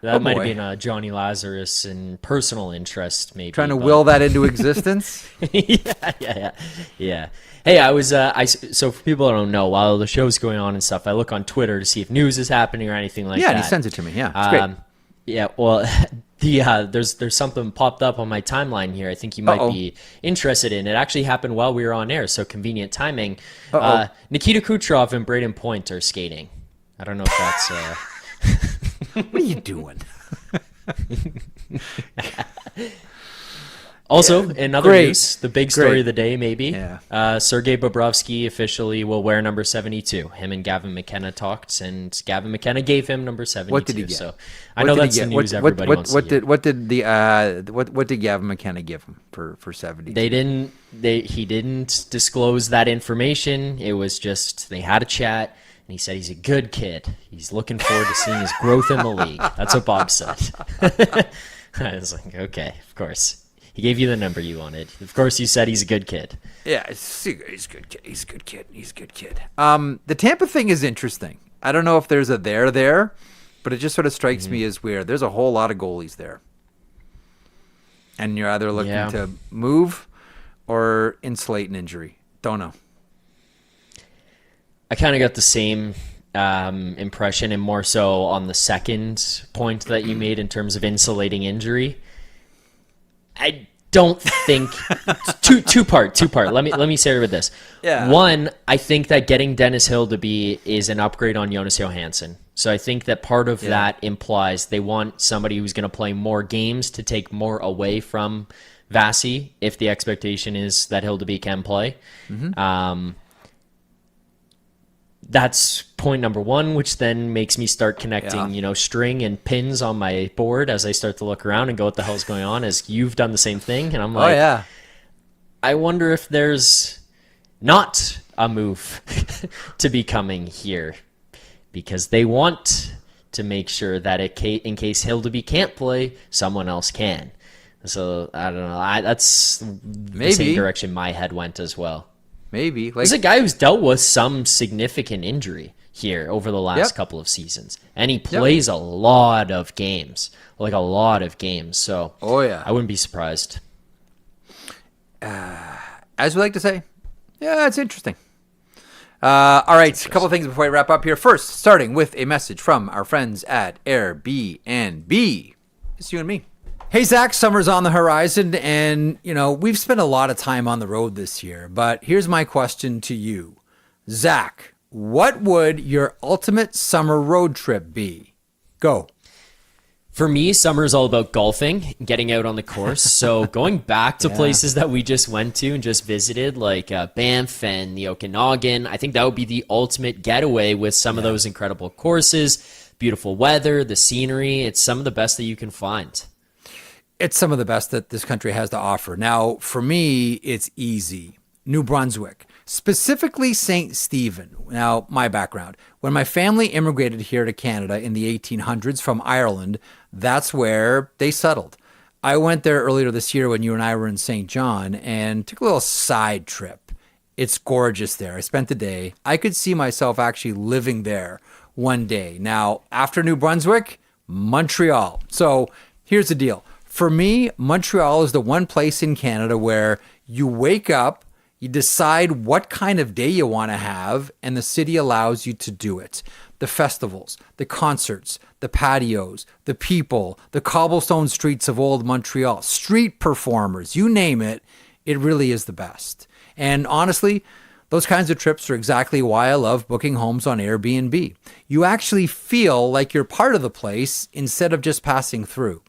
That might have been Johnny Lazarus and personal interest, maybe. Trying to will that into existence? Yeah. Hey, I was so for people that don't know, while the show's going on and stuff, I look on Twitter to see if news is happening or anything like that. Yeah, and he sends it to me. Yeah, it's great. Yeah, well, there's something popped up on my timeline here. I think you might be interested in. It actually happened while we were on air, so convenient timing. Nikita Kucherov and Braden Point are skating. I don't know if that's. What are you doing? Also, in other news, the big story of the day, maybe. Yeah. Sergei Bobrovsky officially will wear number 72. Him and Gavin McKenna talked, and Gavin McKenna gave him number 72. What did he get? So I know that's the news everybody wants to hear. What did Gavin McKenna give him for 72? He didn't disclose that information. It was just they had a chat. And he said he's a good kid. He's looking forward to seeing his growth in the league. That's what Bob said. I was like, okay, of course. He gave you the number you wanted. Of course, you said he's a good kid. Yeah, he's a good kid. He's a good kid. The Tampa thing is interesting. I don't know if there's a there, but it just sort of strikes me as weird. There's a whole lot of goalies there. And you're either looking to move or insulate an injury. Don't know. I kind of got the same impression, and more so on the second point that you made in terms of insulating injury. I don't think two part. Let me say it with this. Yeah. One, I think that getting Dennis Hildeby is an upgrade on Jonas Johansson. So I think that part of that implies they want somebody who's going to play more games to take more away from Vasi if the expectation is that Hildeby can play. that's point number one, which then makes me start connecting, string and pins on my board as I start to look around and go, what the hell's going on? As you've done the same thing. And I'm like, I wonder if there's not a move to be coming here, because they want to make sure that in case Hildeby can't play, someone else can. So I don't know. That's the same direction my head went as well. Maybe. He's a guy who's dealt with some significant injury here over the last couple of seasons. And he plays a lot of games. Like a lot of games. So I wouldn't be surprised. As we like to say, it's interesting. All right, a couple of things before I wrap up here. First, starting with a message from our friends at Airbnb. It's you and me. Hey, Zack, summer's on the horizon, and, we've spent a lot of time on the road this year, but here's my question to you. Zack, what would your ultimate summer road trip be? Go. For me, summer is all about golfing, getting out on the course. So going back to places that we just went to and just visited, like Banff and the Okanagan, I think that would be the ultimate getaway with some of those incredible courses, beautiful weather, the scenery. It's some of the best that you can find. It's some of the best that this country has to offer. Now, for me, it's easy. New Brunswick, specifically St. Stephen. Now, my background. When my family immigrated here to Canada in the 1800s from Ireland, that's where they settled. I went there earlier this year when you and I were in St. John and took a little side trip. It's gorgeous there. I spent the day. I could see myself actually living there one day. Now, after New Brunswick, Montreal. So here's the deal. For me, Montreal is the one place in Canada where you wake up, you decide what kind of day you want to have, and the city allows you to do it. The festivals, the concerts, the patios, the people, the cobblestone streets of old Montreal, street performers, you name it, it really is the best. And honestly, those kinds of trips are exactly why I love booking homes on Airbnb. You actually feel like you're part of the place instead of just passing through.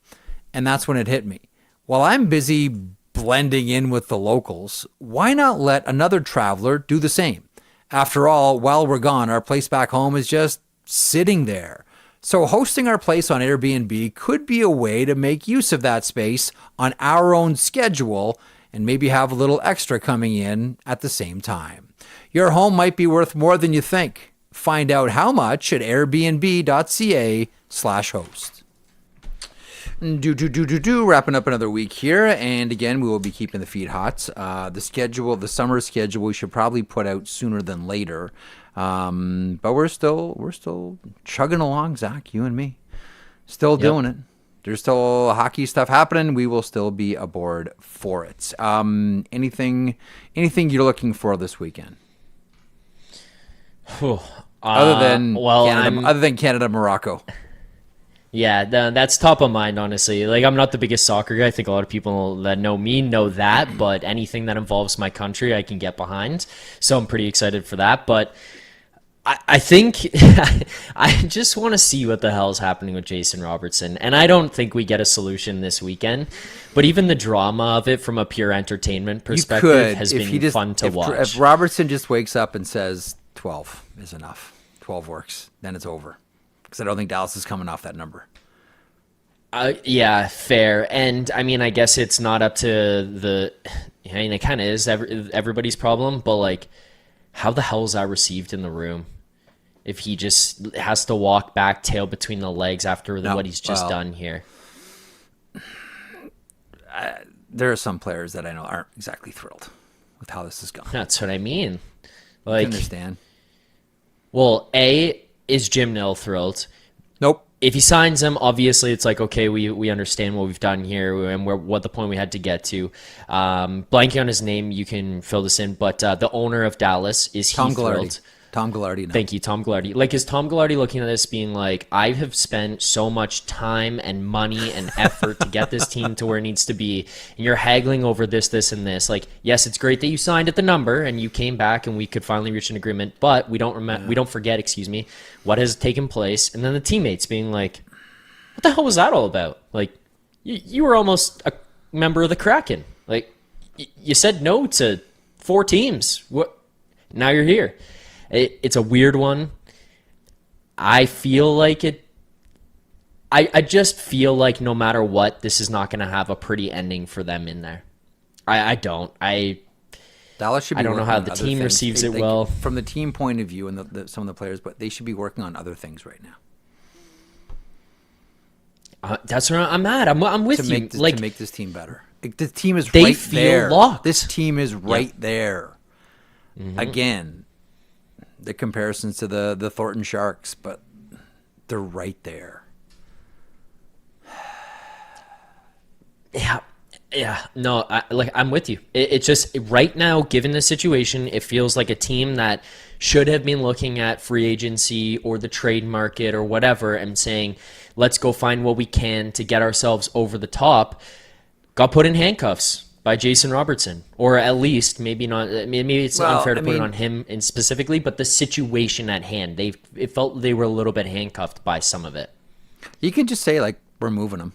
And that's when it hit me. While I'm busy blending in with the locals, why not let another traveler do the same? After all, while we're gone, our place back home is just sitting there. So hosting our place on Airbnb could be a way to make use of that space on our own schedule and maybe have a little extra coming in at the same time. Your home might be worth more than you think. Find out how much at airbnb.ca/host. Wrapping up another week here, and again, we will be keeping the feed hot. The summer schedule, we should probably put out sooner than later. But we're still chugging along, Zach, you and me. Still doing it. There's still hockey stuff happening. We will still be aboard for it. Anything you're looking for this weekend? Other than Canada, Morocco. Yeah, that's top of mind, honestly. Like, I'm not the biggest soccer guy. I think a lot of people that know me know that, but anything that involves my country, I can get behind. So I'm pretty excited for that. But I think I just want to see what the hell is happening with Jason Robertson. And I don't think we get a solution this weekend. But even the drama of it from a pure entertainment perspective has been fun to watch. If Robertson just wakes up and says 12 is enough, 12 works, then it's over. Because I don't think Dallas is coming off that number. Yeah, fair. And I mean, I guess it's not up to it kind of is everybody's problem, but like, how the hell is that received in the room? If he just has to walk back, tail between the legs after what he's just done here. There are some players that I know aren't exactly thrilled with how this has gone. That's what I mean. Like, I understand. Well, is Jim Nill thrilled? Nope. If he signs him, obviously it's like, okay, we understand what we've done here and what the point we had to get to. Blanking on his name, you can fill this in, but the owner of Dallas, is he thrilled? Tom Ghilardi. No. Thank you, Tom Ghilardi. Like, is Tom Ghilardi looking at this being like, I have spent so much time and money and effort to get this team to where it needs to be, and you're haggling over this, and this. Like, yes, it's great that you signed at the number and you came back and we could finally reach an agreement, but we don't forget, what has taken place. And then the teammates being like, what the hell was that all about? Like, you were almost a member of the Kraken. Like, you said no to 4 teams. What? Now you're here. It's a weird one. I feel like it. I just feel like no matter what, this is not going to have a pretty ending for them in there. I don't. Dallas should be. I don't know working how on the other team things. receives it Like, well. from the team point of view and some of the players, but they should be working on other things right now. That's where I'm at. I'm with you. To make this team better. Like, the team is They right feel there. locked. This team is right there. Again, the comparisons to the Thornton Sharks, but they're right there. Yeah. No, I'm with you. It's just right now, given the situation, it feels like a team that should have been looking at free agency or the trade market or whatever and saying, let's go find what we can to get ourselves over the top, got put in handcuffs by Jason Robertson, or at least maybe not. Maybe it's unfair to put it on him in specifically, but the situation at hand, it felt they were a little bit handcuffed by some of it. You can just say, like, we're moving him.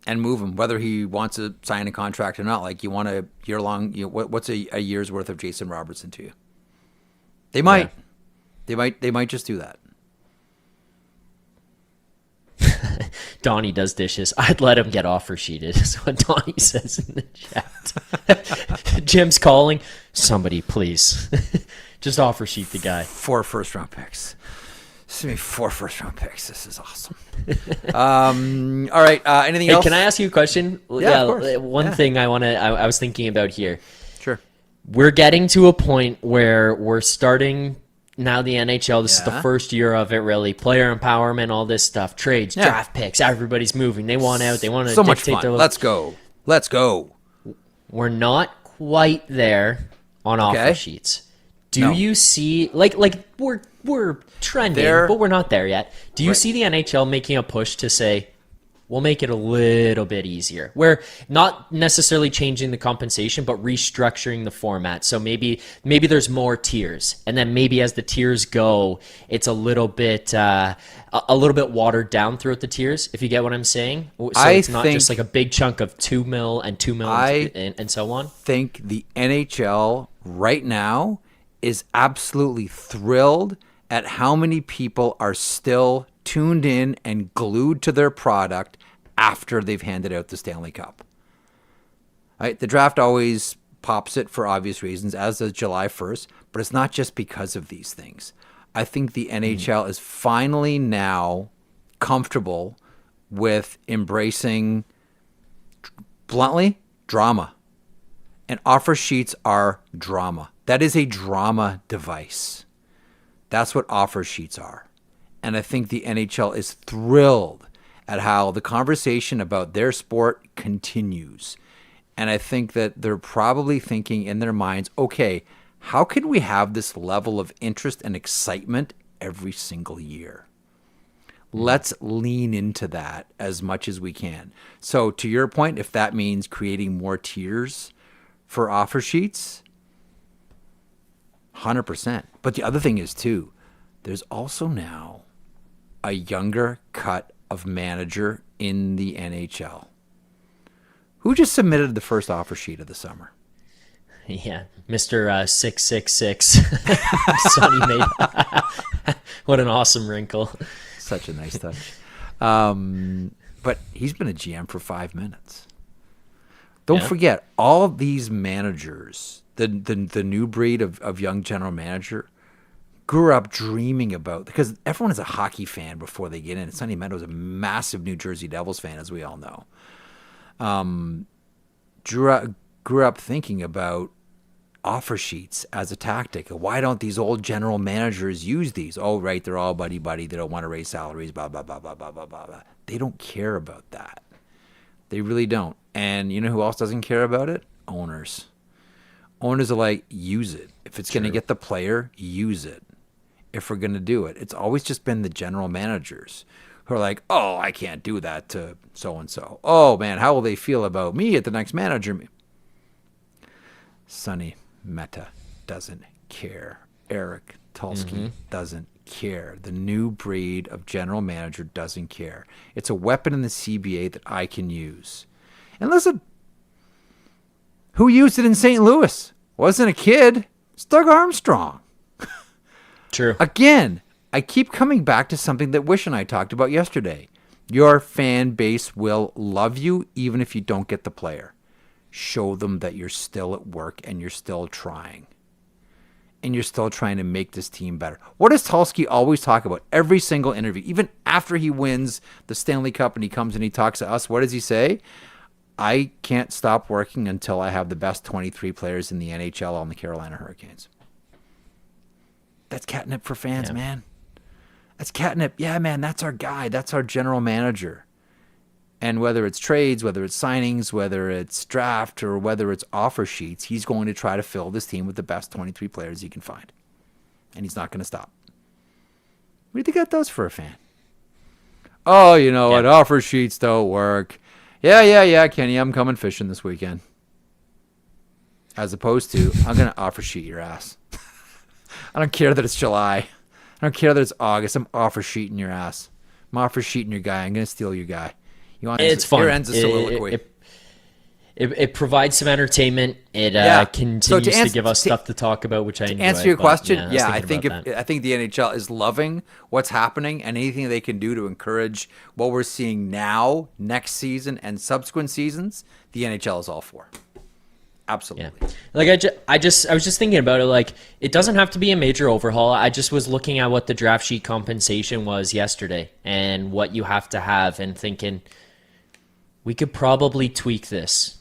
And move him, whether he wants to sign a contract or not. Like, you want a year-long, what's a year's worth of Jason Robertson to you? They might. Yeah. They might just do that. Donnie does dishes. I'd let him get offer sheeted, is what Donnie says in the chat. Jim's calling. Somebody, please. Just offer sheet the guy. 4 first-round picks. This is 4 first-round picks. This is awesome. All right. Anything else? Can I ask you a question? Yeah, of course. One thing I was thinking about here. Sure. We're getting to a point where we're starting now the NHL. This is the first year of it, really. Player empowerment, all this stuff, trades, draft picks. Everybody's moving. They want out. They want to dictate their. Let's go. Let's go. We're not quite there on offer sheets. Do you see like we're trending, but we're not there yet. Do you see the NHL making a push to say, we'll make it a little bit easier? We're not necessarily changing the compensation, but restructuring the format. So maybe there's more tiers, and then maybe as the tiers go, it's a little bit watered down throughout the tiers. If you get what I'm saying, so it's not just like a big chunk of $2 million and $2 million and so on. I think the NHL right now is absolutely thrilled at how many people are still tuned in and glued to their product after they've handed out the Stanley Cup. Right? The draft always pops it for obvious reasons, as does July 1st, but it's not just because of these things. I think the NHL is finally now comfortable with embracing, bluntly, drama. And offer sheets are drama. That is a drama device. That's what offer sheets are. And I think the NHL is thrilled at how the conversation about their sport continues. And I think that they're probably thinking in their minds, okay, how can we have this level of interest and excitement every single year? Let's lean into that as much as we can. So to your point, if that means creating more tiers for offer sheets, 100%. But the other thing is, too, there's also now a younger cut of manager in the NHL. Who just submitted the first offer sheet of the summer? Yeah, Mr. 666. Sonny made. What an awesome wrinkle. Such a nice touch. But he's been a GM for 5 minutes. Don't forget, all of these managers, the new breed of young general manager, grew up dreaming about, because everyone is a hockey fan before they get in. Sonny Meadows is a massive New Jersey Devils fan, as we all know. Grew up thinking about offer sheets as a tactic. Why don't these old general managers use these? Oh, right, they're all buddy-buddy. They don't want to raise salaries, blah, blah, blah, blah, blah, blah, blah. They don't care about that. They really don't. And you know who else doesn't care about it? Owners. Owners are like, use it. If it's going to get the player, use it. If we're going to do it. It's always just been the general managers who are like, oh, I can't do that to so-and-so. Oh, man, how will they feel about me at the next manager? Sonny Mehta doesn't care. Eric Tulsky doesn't care. The new breed of general manager doesn't care. It's a weapon in the CBA that I can use. And listen, who used it in St. Louis? Wasn't a kid. It's Doug Armstrong. True. Again, I keep coming back to something that Wish and I talked about yesterday. Your fan base will love you even if you don't get the player. Show them that you're still at work and you're still trying. And you're still trying to make this team better. What does Tulsky always talk about? Every single interview, even after he wins the Stanley Cup and he comes and he talks to us, what does he say? I can't stop working until I have the best 23 players in the NHL on the Carolina Hurricanes. That's catnip for fans, man. That's catnip. Yeah, man, that's our guy. That's our general manager. And whether it's trades, whether it's signings, whether it's draft, or whether it's offer sheets, he's going to try to fill this team with the best 23 players he can find. And he's not going to stop. What do you think that does for a fan? Oh, you know what? Offer sheets don't work. Yeah, Kenny, I'm coming fishing this weekend. As opposed to, I'm going to offer sheet your ass. I don't care that it's July. I don't care that it's August. I'm offer sheeting your ass. I'm offer sheeting your guy. I'm going to steal your guy. It's fun. Here ends a soliloquy. It provides some entertainment. It continues to give us stuff to talk about, which I enjoy. To answer your question, I think the NHL is loving what's happening, and anything they can do to encourage what we're seeing now, next season, and subsequent seasons, the NHL is all for. Absolutely. Yeah. Like I was just thinking about it. Like, it doesn't have to be a major overhaul. I just was looking at what the draft sheet compensation was yesterday and what you have to have, and thinking, we could probably tweak this.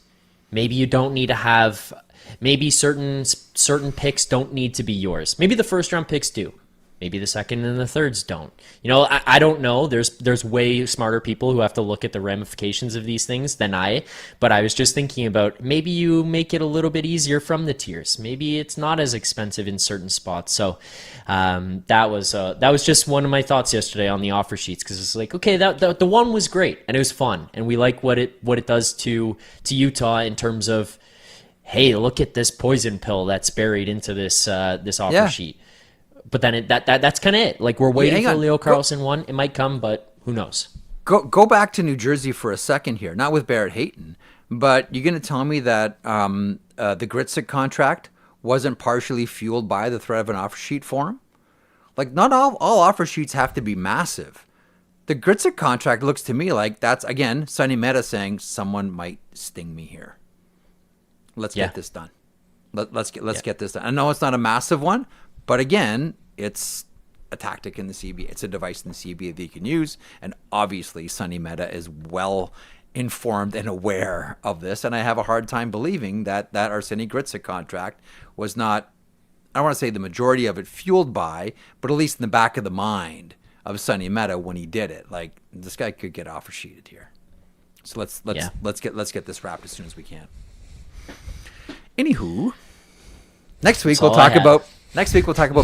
Maybe you don't need to have. Maybe certain picks don't need to be yours. Maybe the first round picks do. Maybe the second and the thirds don't. You know, I don't know. There's way smarter people who have to look at the ramifications of these things than I. But I was just thinking about, maybe you make it a little bit easier from the tiers. Maybe it's not as expensive in certain spots. So that was just one of my thoughts yesterday on the offer sheets, because it's like, okay, the one was great and it was fun, and we like what it does to Utah in terms of, hey, look at this poison pill that's buried into this offer sheet. But then that's kind of it. Like, we're waiting for Leo Carlson one. It might come, but who knows? Go back to New Jersey for a second here. Not with Barrett Hayton, but you're going to tell me that the Gritsik contract wasn't partially fueled by the threat of an offer sheet for him? Like, not all offer sheets have to be massive. The Gritsik contract looks to me like that's, again, Sonny Mehta saying someone might sting me here. Let's get this done. Let's get this done. I know it's not a massive one, but again, it's a tactic in the CBA. It's a device in the CBA that you can use. And obviously, Sonny Mehta is well informed and aware of this. And I have a hard time believing that Arseny Gritsik contract was not, I don't want to say the majority of it fueled by, but at least in the back of the mind of Sonny Mehta when he did it. Like, this guy could get offer sheeted here. So let's get this wrapped as soon as we can. Anywho, next week we'll talk about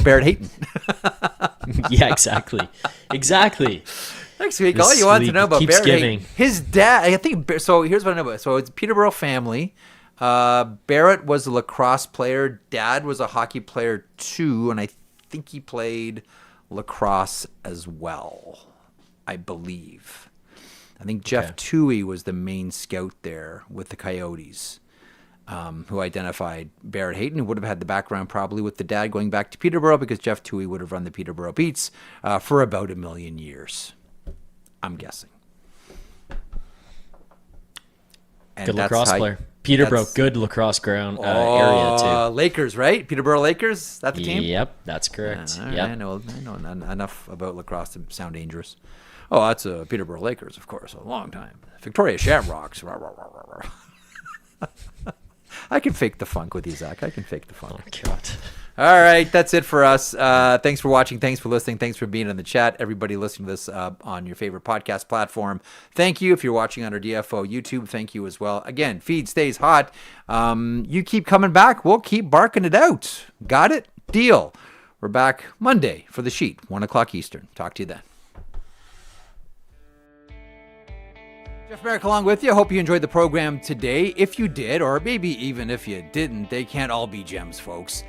Barrett Hayton. Yeah, exactly. Next week, all you want to know about Barrett Hayton, his dad, I think, so here's what I know about it. So it's a Peterborough family. Barrett was a lacrosse player. Dad was a hockey player too, and I think he played lacrosse as well, I believe. I think Jeff Toohey was the main scout there with the Coyotes. Who identified Barrett Hayton, who would have had the background probably with the dad going back to Peterborough, because Jeff Toohey would have run the Peterborough Beats for about 1 million years, I'm guessing. And good lacrosse player. Peterborough, good lacrosse ground area too. Lakers, right? Peterborough Lakers, is that the team? Yep, that's correct. Yep. I know enough about lacrosse to sound dangerous. Oh, that's Peterborough Lakers, of course, a long time. Victoria Shamrocks. I can fake the funk with you, Zach. I can fake the funk. Oh, God. All right, that's it for us. Thanks for watching. Thanks for listening. Thanks for being in the chat. Everybody listening to this on your favorite podcast platform, thank you. If you're watching on our DFO YouTube, thank you as well. Again, feed stays hot. You keep coming back. We'll keep barking it out. Got it? Deal. We're back Monday for the sheet, 1 o'clock Eastern. Talk to you then. Jeff Marek along with you. Hope you enjoyed the program today. If you did, or maybe even if you didn't, they can't all be gems, folks.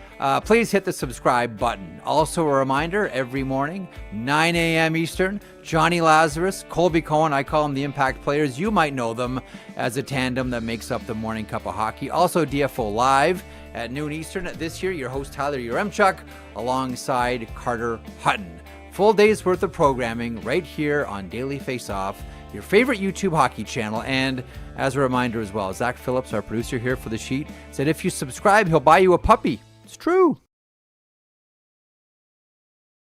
Please hit the subscribe button. Also a reminder, every morning, 9 a.m. Eastern, Johnny Lazarus, Colby Cohen, I call them the Impact Players. You might know them as a tandem that makes up the Morning Cup of Hockey. Also DFO Live at noon Eastern. This year, your host Tyler Yaremchuk alongside Carter Hutton. Full day's worth of programming right here on Daily Faceoff, your favorite YouTube hockey channel. And as a reminder as well, Zach Phillips, our producer here for The Sheet, said if you subscribe, he'll buy you a puppy. It's true.